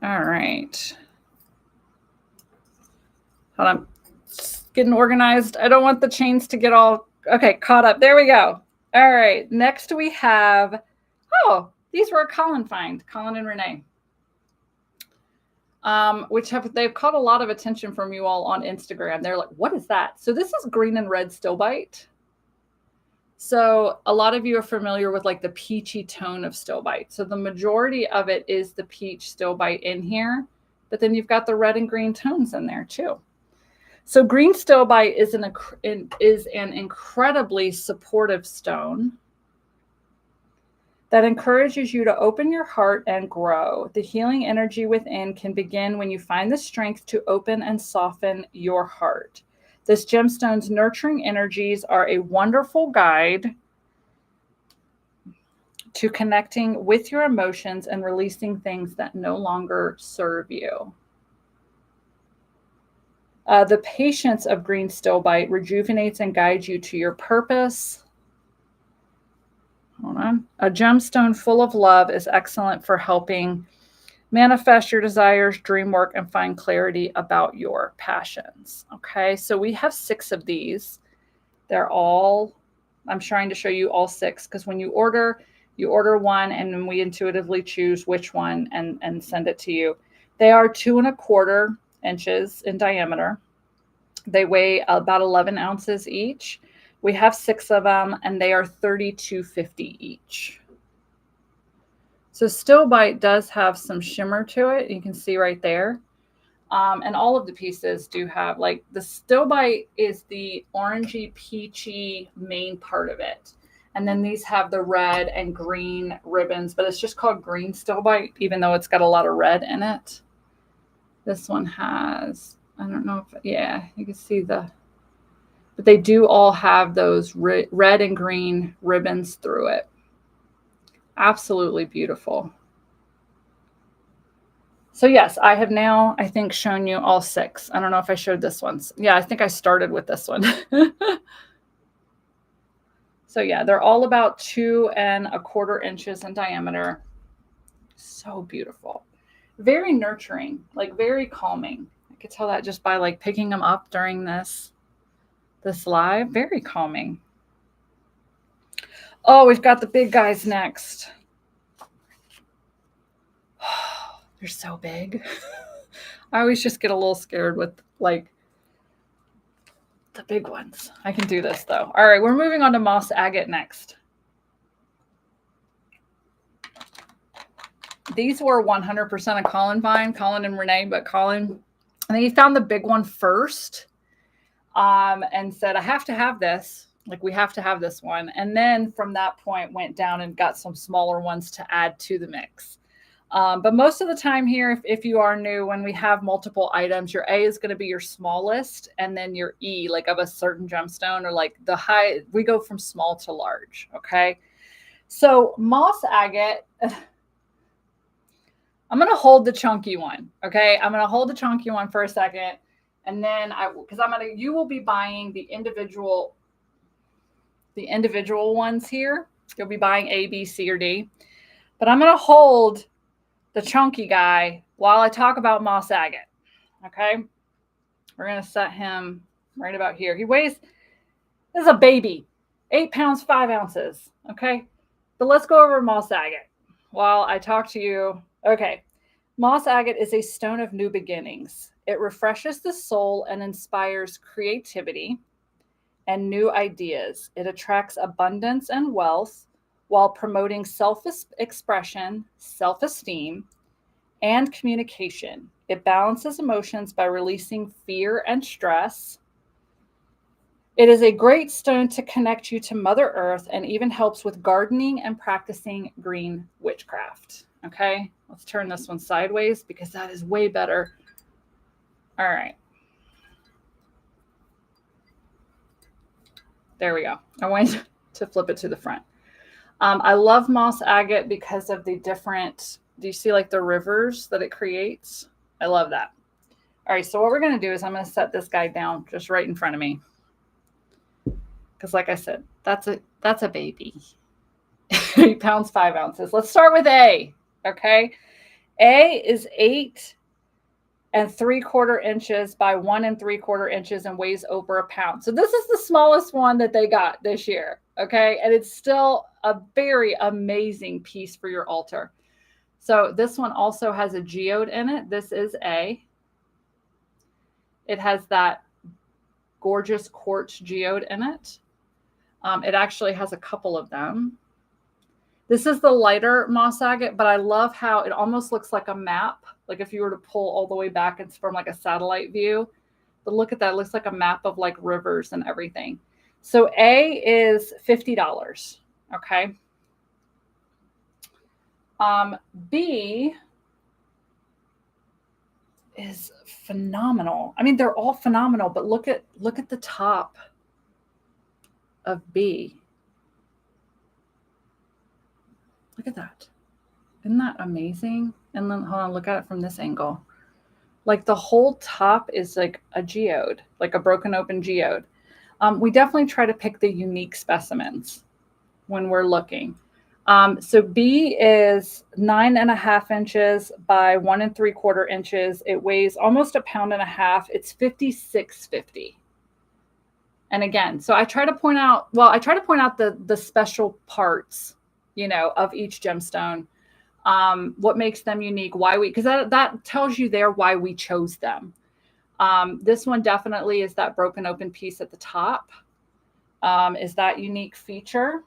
All right. Hold on. Just getting organized. I don't want the chains to get all, okay, caught up. There we go. All right. Next we have, oh, these were a Colin find, Colin and Renee. Which they've caught a lot of attention from you all on Instagram. They're like, what is that? So this is green and red stilbite. So a lot of you are familiar with like the peachy tone of stilbite. So the majority of it is the peach stilbite in here, but then you've got the red and green tones in there too. So green stilbite is an incredibly supportive stone that encourages you to open your heart and grow. The healing energy within can begin when you find the strength to open and soften your heart. This gemstone's nurturing energies are a wonderful guide to connecting with your emotions and releasing things that no longer serve you. The patience of green stilbite rejuvenates and guides you to your purpose. Hold on. A gemstone full of love is excellent for helping manifest your desires, dream work, and find clarity about your passions. Okay, so we have 6 of these. They're all, I'm trying to show you all 6 because when you order one and then we intuitively choose which one and send it to you. They are 2.25 inches in diameter. They weigh about 11 ounces each. We have 6 of them and they are $32.50 each. So stilbite does have some shimmer to it. You can see right there. And all of the pieces do have, like, the stilbite is the orangey, peachy main part of it. And then these have the red and green ribbons, but it's just called green still bite, even though it's got a lot of red in it. This one has, I don't know if, yeah, you can see but they do all have those red and green ribbons through it. Absolutely beautiful. So yes, I have now, I think, shown you all 6. I don't know if I showed this one. Yeah, I think I started with this one. So yeah, they're all about 2 1/4 inches in diameter. So beautiful. Very nurturing, like very calming. I could tell that just by like picking them up during this live. Very calming. Oh, we've got the big guys next. They're so big. I always just get a little scared with like the big ones. I can do this though. All right, we're moving on to moss agate next. These were 100% a Colin find, Colin and Renee, but Colin, I think he found the big one first and said, I have to have this. Like, we have to have this one. And then from that point went down and got some smaller ones to add to the mix. But most of the time here, if you are new, when we have multiple items, your A is going to be your smallest, and then your E, like of a certain gemstone, or like the high, we go from small to large. Okay. So moss agate, I'm going to hold the chunky one. Okay. I'm going to hold the chunky one for a second. And then you will be buying the individual ones here. You'll be buying A, B, C, or D, but I'm going to hold the chunky guy while I talk about moss agate. Okay. We're going to set him right about here. This is a baby, 8 pounds, 5 ounces. Okay. But let's go over moss agate while I talk to you. Okay. Moss agate is a stone of new beginnings. It refreshes the soul and inspires creativity and new ideas. It attracts abundance and wealth while promoting self-expression, self-esteem, and communication. It balances emotions by releasing fear and stress. It is a great stone to connect you to Mother Earth and even helps with gardening and practicing green witchcraft. Okay, let's turn this one sideways because that is way better. All right. There we go. I wanted to flip it to the front. I love moss agate because of the different, do you see like the rivers that it creates? I love that. All right, so what we're going to do is I'm going to set this guy down just right in front of me. Because like I said, that's a baby. 8 pounds, 5 ounces. Let's start with A, okay? A is 8 3/4 inches by 1 3/4 inches and weighs over a pound. So this is the smallest one that they got this year, okay? And it's still a very amazing piece for your altar. So this one also has a geode in it. This is A. It has that gorgeous quartz geode in it. It actually has a couple of them. This is the lighter moss agate, but I love how it almost looks like a map. Like if you were to pull all the way back, it's from like a satellite view. But look at that. It looks like a map of like rivers and everything. So A is $50. Okay. B is phenomenal. I mean, they're all phenomenal, but look at the top of B. Look at that. Isn't that amazing? And then hold on, look at it from this angle. Like the whole top is like a geode, like a broken open geode. We definitely try to pick the unique specimens when we're looking. So B is 9.5 inches by 1 3/4 inches. It weighs almost 1.5 pounds. It's $56.50. And again, so I try to point out the special parts, of each gemstone, what makes them unique, because that tells you there why we chose them. This one definitely is that broken open piece at the top, is that unique feature.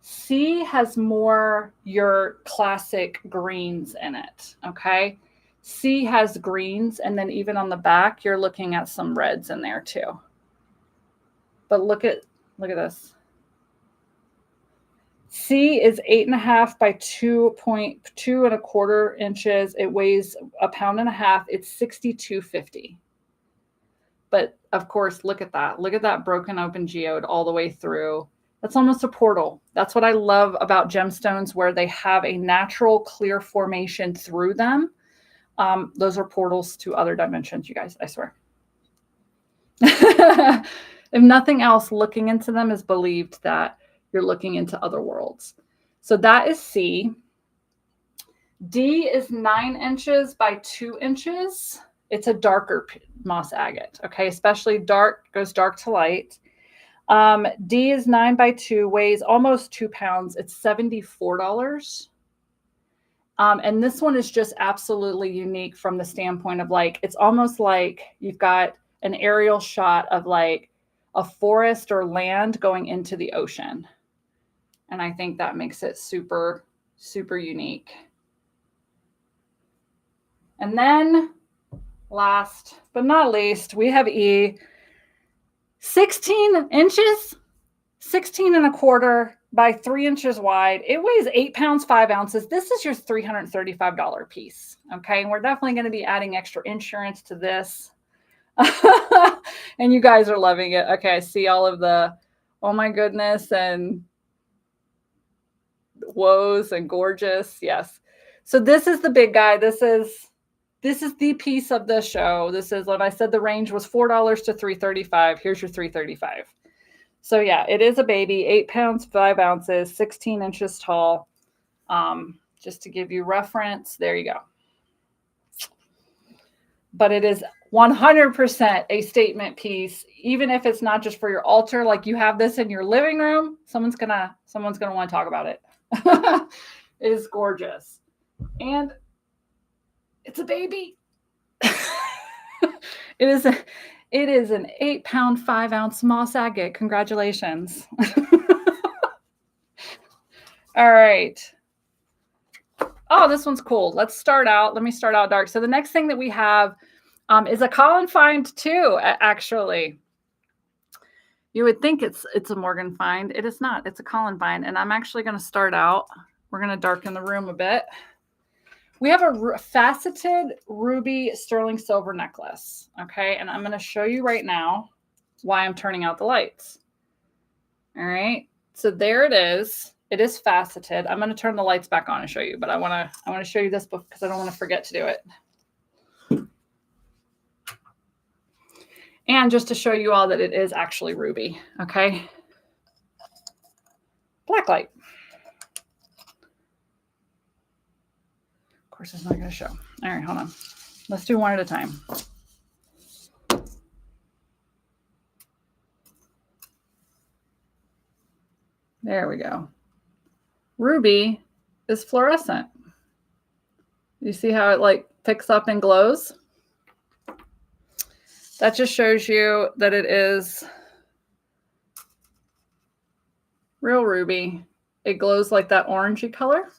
C has more your classic greens in it, okay? C has greens, and then even on the back, you're looking at some reds in there too. But look at this. C is 8.5 by 2.2 inches. It weighs 1.5 pounds. It's $62.50. But of course, look at that. Look at that broken open geode all the way through. That's almost a portal. That's what I love about gemstones, where they have a natural clear formation through them. Those are portals to other dimensions, you guys, I swear. If nothing else, looking into them is believed that you're looking into other worlds. So that is C. D is 9 inches by 2 inches. It's a darker moss agate, okay? Especially dark, goes dark to light. D is 9 by 2, weighs almost 2 pounds. It's $74. And this one is just absolutely unique from the standpoint of like, it's almost like you've got an aerial shot of like a forest or land going into the ocean. And I think that makes it super, super unique. And then last but not least, we have E. 16 inches, 16.25 by 3 inches wide. It weighs 8 pounds, 5 ounces. This is your $335 piece. Okay. And we're definitely going to be adding extra insurance to this. And you guys are loving it. Okay. I see all of the, oh my goodness, and woes and gorgeous. Yes. So this is the big guy. This is the piece of the show. This is what I said. The range was $4 to $335. Here's your $335. So yeah, it is a baby, 8 pounds, 5 ounces, 16 inches tall. Just to give you reference, there you go. But it is 100% a statement piece, even if it's not just for your altar. Like you have this in your living room, someone's gonna want to talk about it. It is gorgeous, and it's a baby. It is an 8 pound, 5 ounce moss agate. Congratulations. All right. Oh, this one's cool. Let me start out dark. So the next thing that we have is a Colin find too, actually. You would think it's a Morgan find. It is not. It's a Colin find. And I'm actually going to start out. We're going to darken the room a bit. We have a faceted ruby sterling silver necklace. Okay. And I'm going to show you right now why I'm turning out the lights. All right. So there it is. It is faceted. I'm going to turn the lights back on and show you, but I want to show you this because I don't want to forget to do it. And just to show you all that it is actually ruby. Okay. Black light. Of course, it's not going to show. All right, hold on. Let's do one at a time. There we go. Ruby is fluorescent. You see how it like picks up and glows? That just shows you that it is real ruby. It glows like that orangey color.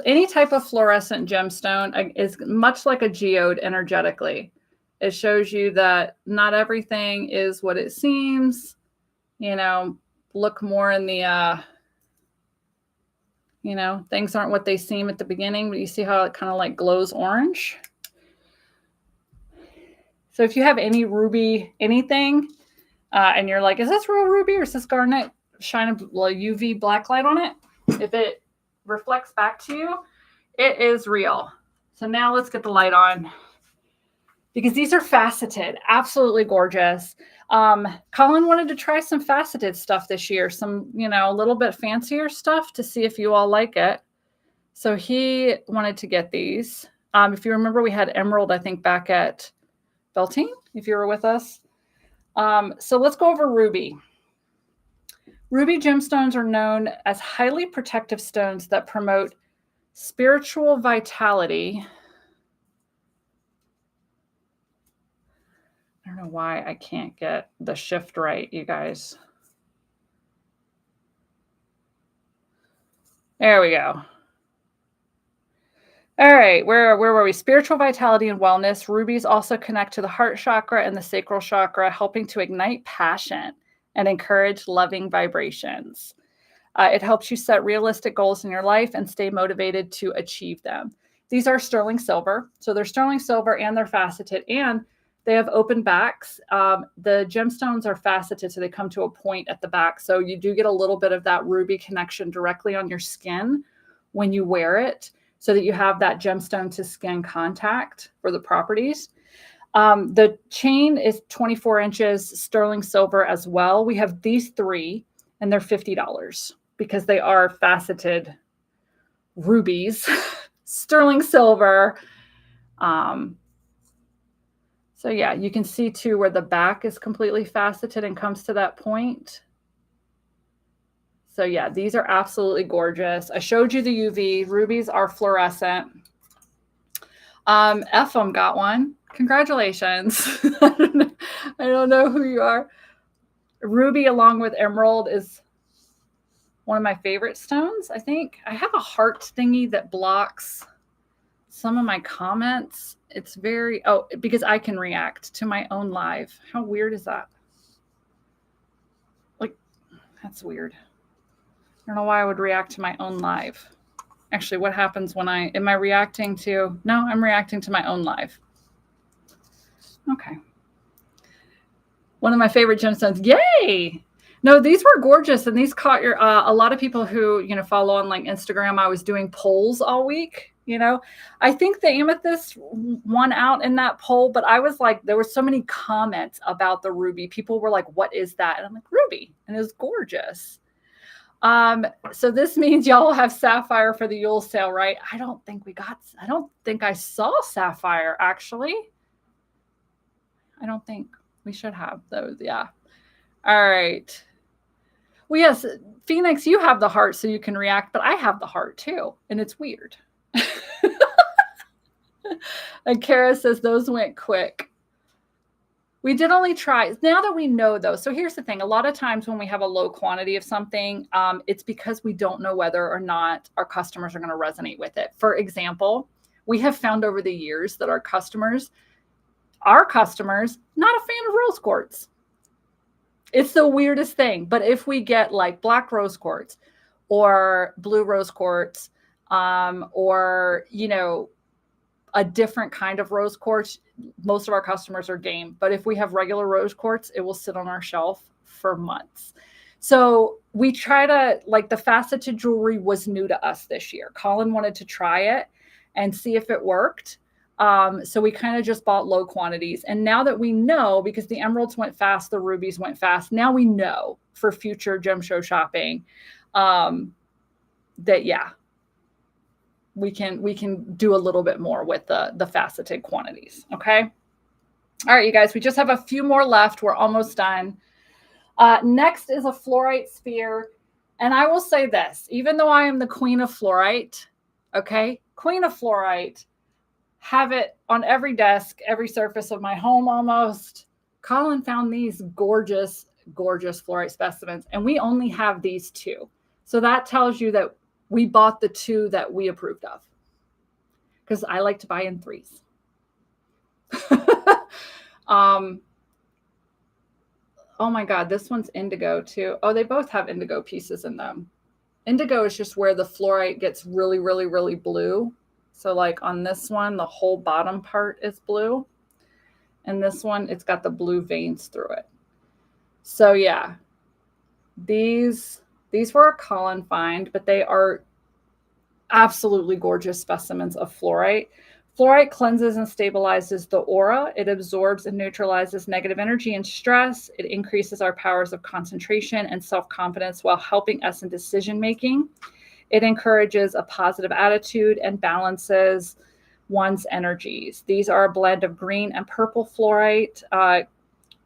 Any type of fluorescent gemstone is much like a geode energetically. It shows you that not everything is what it seems. You know, look more in the, you know, things aren't what they seem at the beginning, but you see how it kind of like glows orange. So if you have any ruby, anything, and you're like, is this real ruby or is this garnet? Shine a UV black light on it. If it reflects back to you, it is real. So now let's get the light on because these are faceted, absolutely gorgeous. Colin wanted to try some faceted stuff this year, some, you know, a little bit fancier stuff to see if you all like it. So he wanted to get these. If you remember, we had emerald, I think, back at Beltane, if you were with us. So let's go over ruby. Ruby gemstones are known as highly protective stones that promote spiritual vitality. I don't know why I can't get the shift right, you guys. There we go. All right, where were we? Spiritual vitality and wellness. Rubies also connect to the heart chakra and the sacral chakra, helping to ignite passion and encourage loving vibrations. It helps you set realistic goals in your life and stay motivated to achieve them. These are sterling silver. So they're sterling silver and they're faceted and they have open backs. The gemstones are faceted, so they come to a point at the back. So you do get a little bit of that ruby connection directly on your skin when you wear it, so that you have that gemstone to skin contact for the properties. The chain is 24 inches sterling silver as well. We have these three and they're $50 because they are faceted rubies, sterling silver. So yeah, you can see too where the back is completely faceted and comes to that point. So yeah, these are absolutely gorgeous. I showed you the UV. Rubies are fluorescent. Ephraim got one. Congratulations. I don't know who you are. Ruby along with emerald is one of my favorite stones, I think. I have a heart thingy that blocks some of my comments. It's very, because I can react to my own live. How weird is that? Like, that's weird. I don't know why I would react to my own live. Actually, what happens when am I reacting to, no, I'm reacting to my own live. Okay. One of my favorite gemstones. Yay! No, these were gorgeous, and these caught your. A lot of people who follow on like Instagram. I was doing polls all week. I think the amethyst won out in that poll, but I was like, there were so many comments about the ruby. People were like, "What is that?" And I'm like, "Ruby," and it was gorgeous. So this means y'all will have sapphire for the Yule sale, right? I don't think I saw sapphire actually. I don't think we should have those. Yeah. All right. Well, yes, Phoenix, you have the heart so you can react, but I have the heart too. And it's weird. And Kara says those went quick. We did only try. Now that we know though, so here's the thing. A lot of times when we have a low quantity of something, it's because we don't know whether or not our customers are going to resonate with it. For example, we have found over the years that our customers, not a fan of rose quartz. It's the weirdest thing. But if we get like black rose quartz or blue rose quartz, or, a different kind of rose quartz, most of our customers are game. But if we have regular rose quartz, it will sit on our shelf for months. So we try to, like, the faceted jewelry was new to us this year. Colin wanted to try it and see if it worked. So we kind of just bought low quantities. And now that we know, because the emeralds went fast, the rubies went fast, now we know for future gem show shopping, that, yeah, we can do a little bit more with the faceted quantities. Okay. All right, you guys, we just have a few more left. We're almost done. Next is a fluorite sphere. And I will say this, even though I am the queen of fluorite, okay, queen of fluorite, have it on every desk, every surface of my home almost. Colin found these gorgeous, gorgeous fluorite specimens, and we only have these two. So that tells you that we bought the two that we approved of, because I like to buy in threes. Oh my God, this one's indigo too. Oh, they both have indigo pieces in them. Indigo is just where the fluorite gets really, really, really blue. So like on this one, the whole bottom part is blue. And this one, it's got the blue veins through it. So yeah, these were a Colin find, but they are absolutely gorgeous specimens of fluorite. Fluorite cleanses and stabilizes the aura. It absorbs and neutralizes negative energy and stress. It increases our powers of concentration and self-confidence while helping us in decision-making. It encourages a positive attitude and balances one's energies. These are a blend of green and purple fluorite.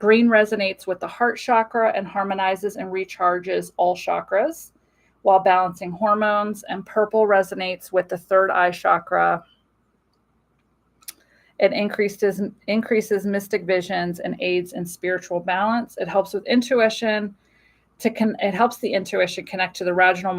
Green resonates with the heart chakra and harmonizes and recharges all chakras while balancing hormones, and purple resonates with the third eye chakra. It increases mystic visions and aids in spiritual balance. It helps with intuition, it helps the intuition connect to the rational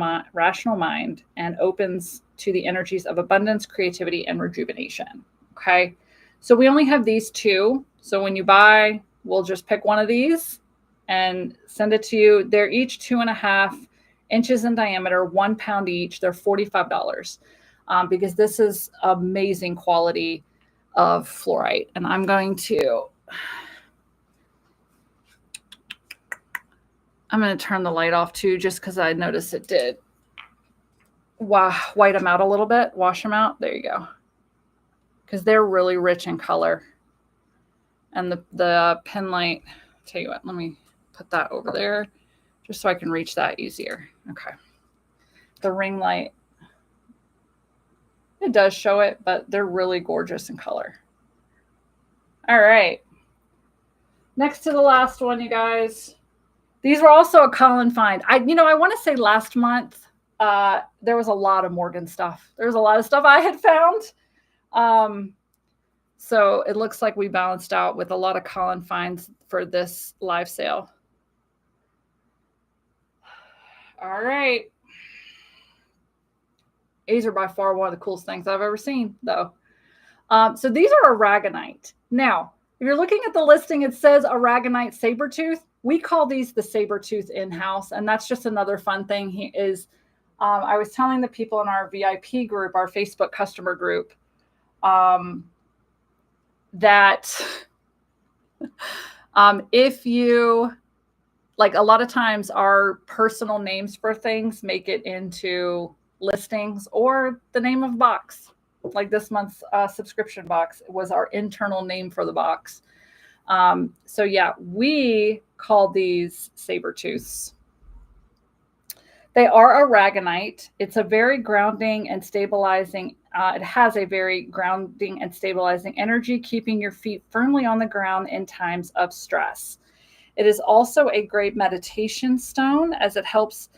mind and opens to the energies of abundance, creativity, and rejuvenation. Okay. So we only have these two. So when you buy, we'll just pick one of these and send it to you. They're each 2.5 inches in diameter, 1 pound each. They're $45 because this is amazing quality of fluorite. And I'm going to turn the light off too, just because I noticed it did white them out a little bit, wash them out. There you go. Because they're really rich in color. And the pen light, tell you what, let me put that over there just so I can reach that easier. Okay. The ring light, it does show it, but they're really gorgeous in color. All right. Next to the last one, you guys. These were also a Colin find. I want to say last month, there was a lot of Morgan stuff. There was a lot of stuff I had found. So it looks like we balanced out with a lot of Colin finds for this live sale. All right. These are by far one of the coolest things I've ever seen, though. So these are aragonite. Now, if you're looking at the listing, it says aragonite sabertooth. We call these the sabertooth in-house, and that's just another fun thing. I was telling the people in our VIP group, our Facebook customer group, that if you, like, a lot of times our personal names for things make it into listings or the name of box. Like this month's subscription box was our internal name for the box. So yeah, we call these sabertooths. They are aragonite. It's a very grounding and stabilizing. It has a very grounding and stabilizing energy, keeping your feet firmly on the ground in times of stress. It is also a great meditation stone as it helps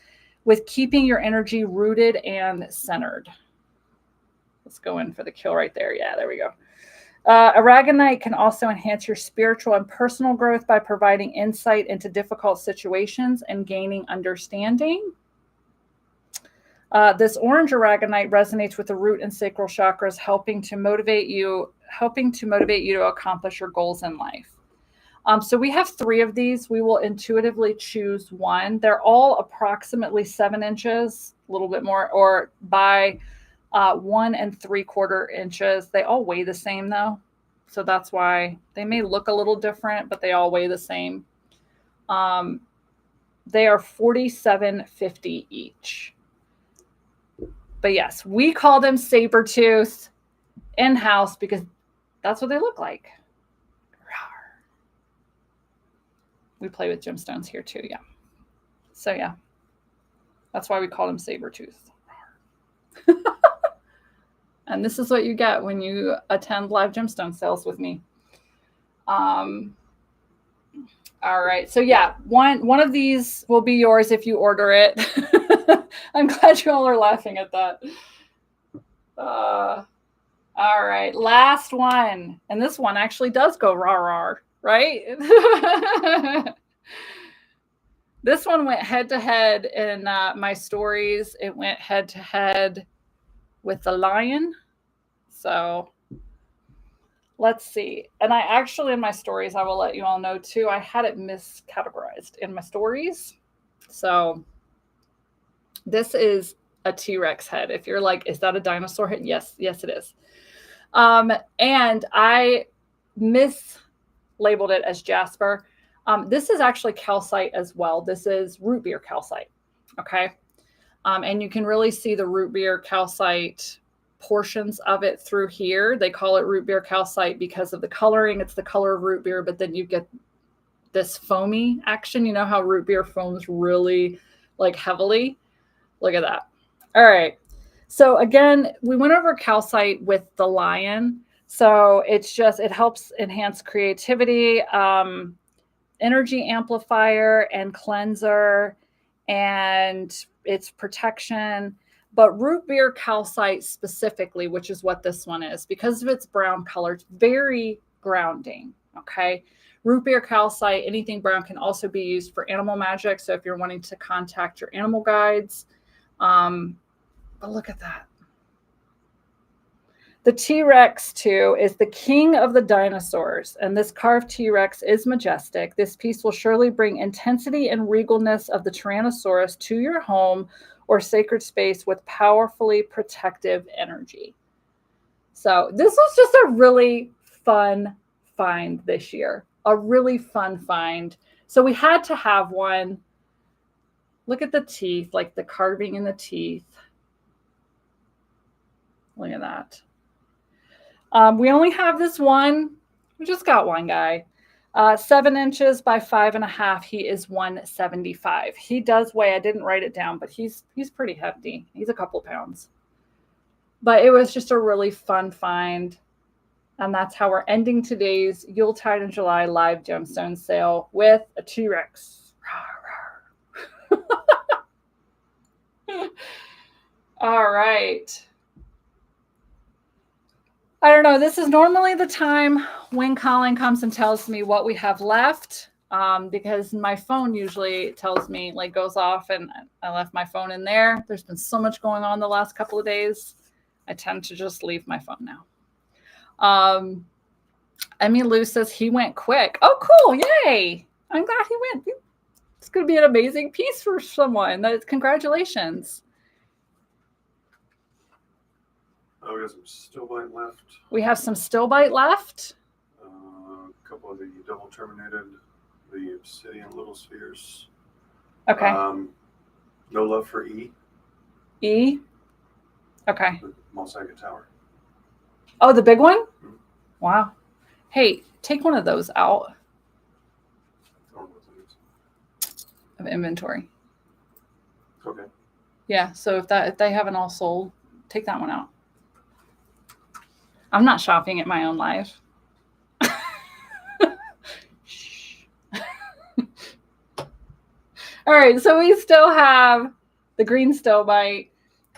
with keeping your energy rooted and centered. Let's go in for the kill right there. Yeah, there we go. Aragonite can also enhance your spiritual and personal growth by providing insight into difficult situations and gaining understanding. This orange aragonite resonates with the root and sacral chakras, helping to motivate you to accomplish your goals in life. So we have 3 of these. We will intuitively choose one. They're all approximately 7 inches, a little bit more, or by 1 3/4 inches. They all weigh the same though. So that's why they may look a little different, but they all weigh the same. They are $47.50 each. But yes, we call them sabertooth in-house because that's what they look like. We play with gemstones here too, yeah. So yeah, that's why we call them sabertooth. And this is what you get when you attend live gemstone sales with me. All right, so yeah, one of these will be yours if you order it. I'm glad you all are laughing at that. All right, last one. And this one actually does go rah-rah, right? This one went head-to-head in my stories. It went head-to-head with the lion. So let's see. And I actually, in my stories, I will let you all know too, I had it miscategorized in my stories. So this is a T-Rex head. If you're like, is that a dinosaur head? Yes, it is. And I mislabeled it as jasper. This is actually calcite as well. This is root beer calcite. Okay. And you can really see the root beer calcite portions of it through here. They call it root beer calcite because of the coloring. It's the color of root beer, but then you get this foamy action. You know how root beer foams really like heavily? Look at that. All right. So again, we went over calcite with the lion. So it helps enhance creativity, energy amplifier and cleanser, and its protection. But root beer calcite specifically, which is what this one is, because of its brown color, it's very grounding. Okay. Root beer, calcite, anything brown can also be used for animal magic. So if you're wanting to contact your animal guides, but look at that. The T-Rex, too, is the king of the dinosaurs, and this carved T-Rex is majestic. This piece will surely bring intensity and regalness of the Tyrannosaurus to your home or sacred space with powerfully protective energy. So this was just a really fun find this year, a really fun find. So we had to have one. Look at the teeth, like the carving in the teeth. Look at that. We only have this one. We just got one guy. 7 inches by 5.5. He is 175. He does weigh, I didn't write it down, but he's pretty hefty. He's a couple pounds. But it was just a really fun find. And that's how we're ending today's Yuletide in July live gemstone sale with a T-Rex. All right. I don't know. This is normally the time when Colin comes and tells me what we have left, because my phone usually tells me, like, goes off, and I left my phone in there. There's been so much going on the last couple of days. I tend to just leave my phone now. Emmy Lou says he went quick. Oh, cool. Yay. I'm glad he went. It's going to be an amazing piece for someone. Congratulations. Oh, we got some stillbite left. We have some stillbite left. A couple of the double terminated, the obsidian little spheres. Okay. No love for E. E. Okay. The Malsaga Tower. Oh, the big one? Mm-hmm. Wow. Hey, take one of those out of inventory. Okay. Yeah, so if they haven't all sold, take that one out. I'm not shopping at my own live. All right, so we still have the green stillbite.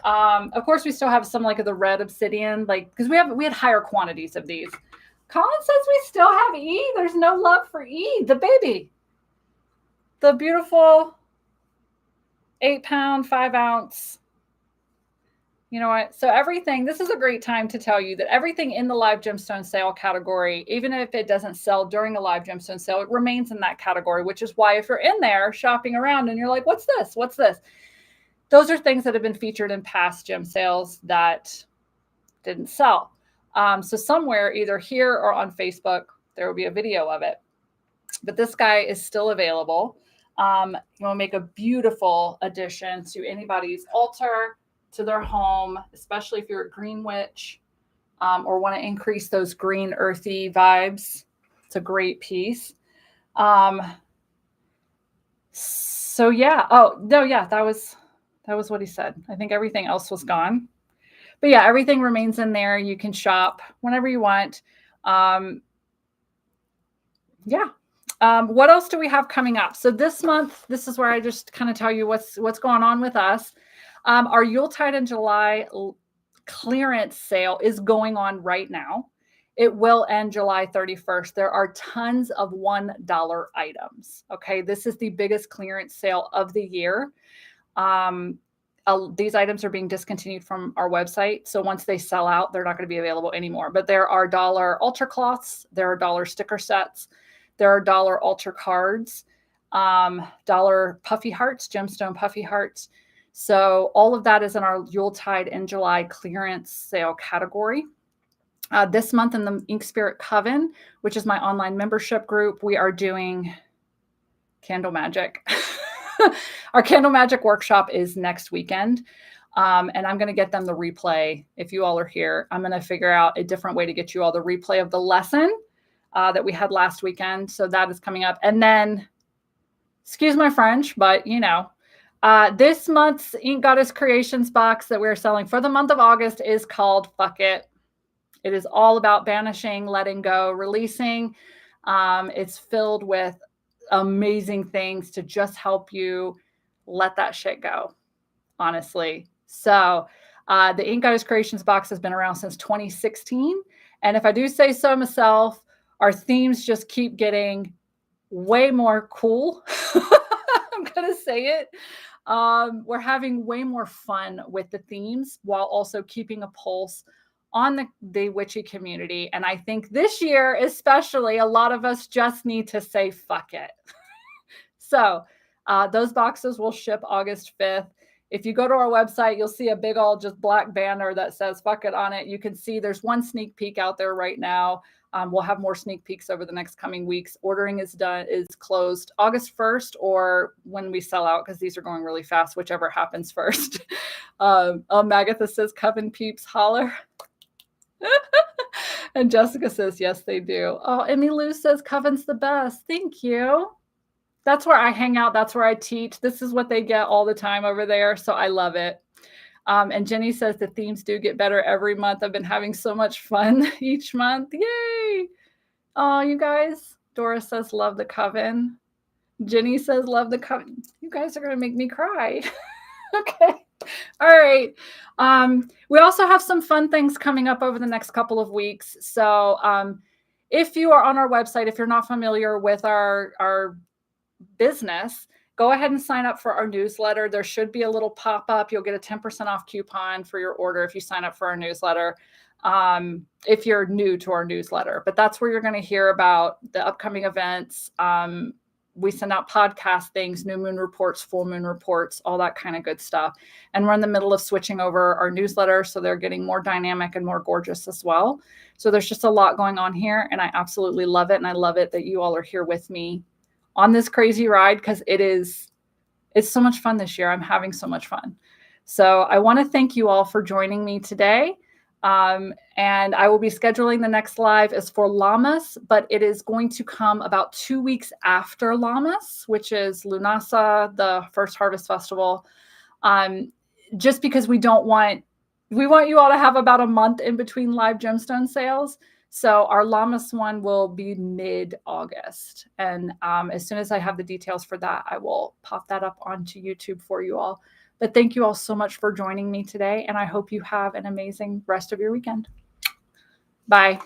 Of course, we still have some like of the red obsidian, like because we had higher quantities of these. Colin says we still have E. There's no love for E, the baby, the beautiful 8-pound, 5-ounce. You know what? So everything, this is a great time to tell you that everything in the live gemstone sale category, even if it doesn't sell during a live gemstone sale, it remains in that category, which is why if you're in there shopping around and you're like, what's this? What's this? Those are things that have been featured in past gem sales that didn't sell. So somewhere, either here or on Facebook, there will be a video of it. But this guy is still available. We'll make a beautiful addition to anybody's altar, to their home, especially if you're a green witch, or want to increase those green earthy vibes. It's a great piece. So yeah. Oh no, yeah, that was what he said. I think everything else was gone. But yeah, everything remains in there. You can shop whenever you want. Yeah. What else do we have coming up? So this month, this is where I just kind of tell you what's going on with us. Our Yuletide in July clearance sale is going on right now. It will end July 31st. There are tons of $1 items. Okay. This is the biggest clearance sale of the year. These items are being discontinued from our website. So once they sell out, they're not going to be available anymore. But there are dollar altar cloths. There are dollar sticker sets. There are dollar altar cards, dollar puffy hearts, gemstone puffy hearts. So all of that is in our Yuletide in July clearance sale category. This month in the Ink Spirit Coven, which is my online membership group, we are doing candle magic. Our candle magic workshop is next weekend. And I'm going to get them the replay. If you all are here, I'm going to figure out a different way to get you all the replay of the lesson that we had last weekend. So that is coming up. And then, excuse my French, but you know, this month's Ink Goddess Creations box that we're selling for the month of August is called Fuck It. It is all about banishing, letting go, releasing. It's filled with amazing things to just help you let that shit go, honestly. So the Ink Goddess Creations box has been around since 2016. And if I do say so myself, our themes just keep getting way more cool. I'm going to say it. We're having way more fun with the themes while also keeping a pulse on the witchy community. And I think this year, especially, a lot of us just need to say, fuck it. So those boxes will ship August 5th. If you go to our website, you'll see a big old just black banner that says fuck it on it. You can see there's one sneak peek out there right now. We'll have more sneak peeks over the next coming weeks. Ordering is closed August 1st or when we sell out, because these are going really fast, whichever happens first. Magatha says, Coven peeps holler. And Jessica says, yes, they do. Oh, Emmy Lou says, Coven's the best. Thank you. That's where I hang out. That's where I teach. This is what they get all the time over there. So I love it. And Jenny says the themes do get better every month. I've been having so much fun each month. Yay. Oh, you guys. Dora says, love the Coven. Jenny says, love the Coven. You guys are going to make me cry. Okay. All right. We also have some fun things coming up over the next couple of weeks. So if you are on our website, if you're not familiar with our business, go ahead and sign up for our newsletter. There should be a little pop-up. You'll get a 10% off coupon for your order if you sign up for our newsletter, if you're new to our newsletter. But that's where you're going to hear about the upcoming events. We send out podcast things, new moon reports, full moon reports, all that kind of good stuff. And we're in the middle of switching over our newsletter, so they're getting more dynamic and more gorgeous as well. So there's just a lot going on here, and I absolutely love it. And I love it that you all are here with me on this crazy ride, because it's so much fun this year. I'm having so much fun. So I want to thank you all for joining me today. And I will be scheduling the next live is for Lammas, but it is going to come about 2 weeks after Lammas, which is Lunasa, the first harvest festival. Just because we want you all to have about a month in between live gemstone sales. So our Lammas one will be mid-August. And as soon as I have the details for that, I will pop that up onto YouTube for you all. But thank you all so much for joining me today. And I hope you have an amazing rest of your weekend. Bye.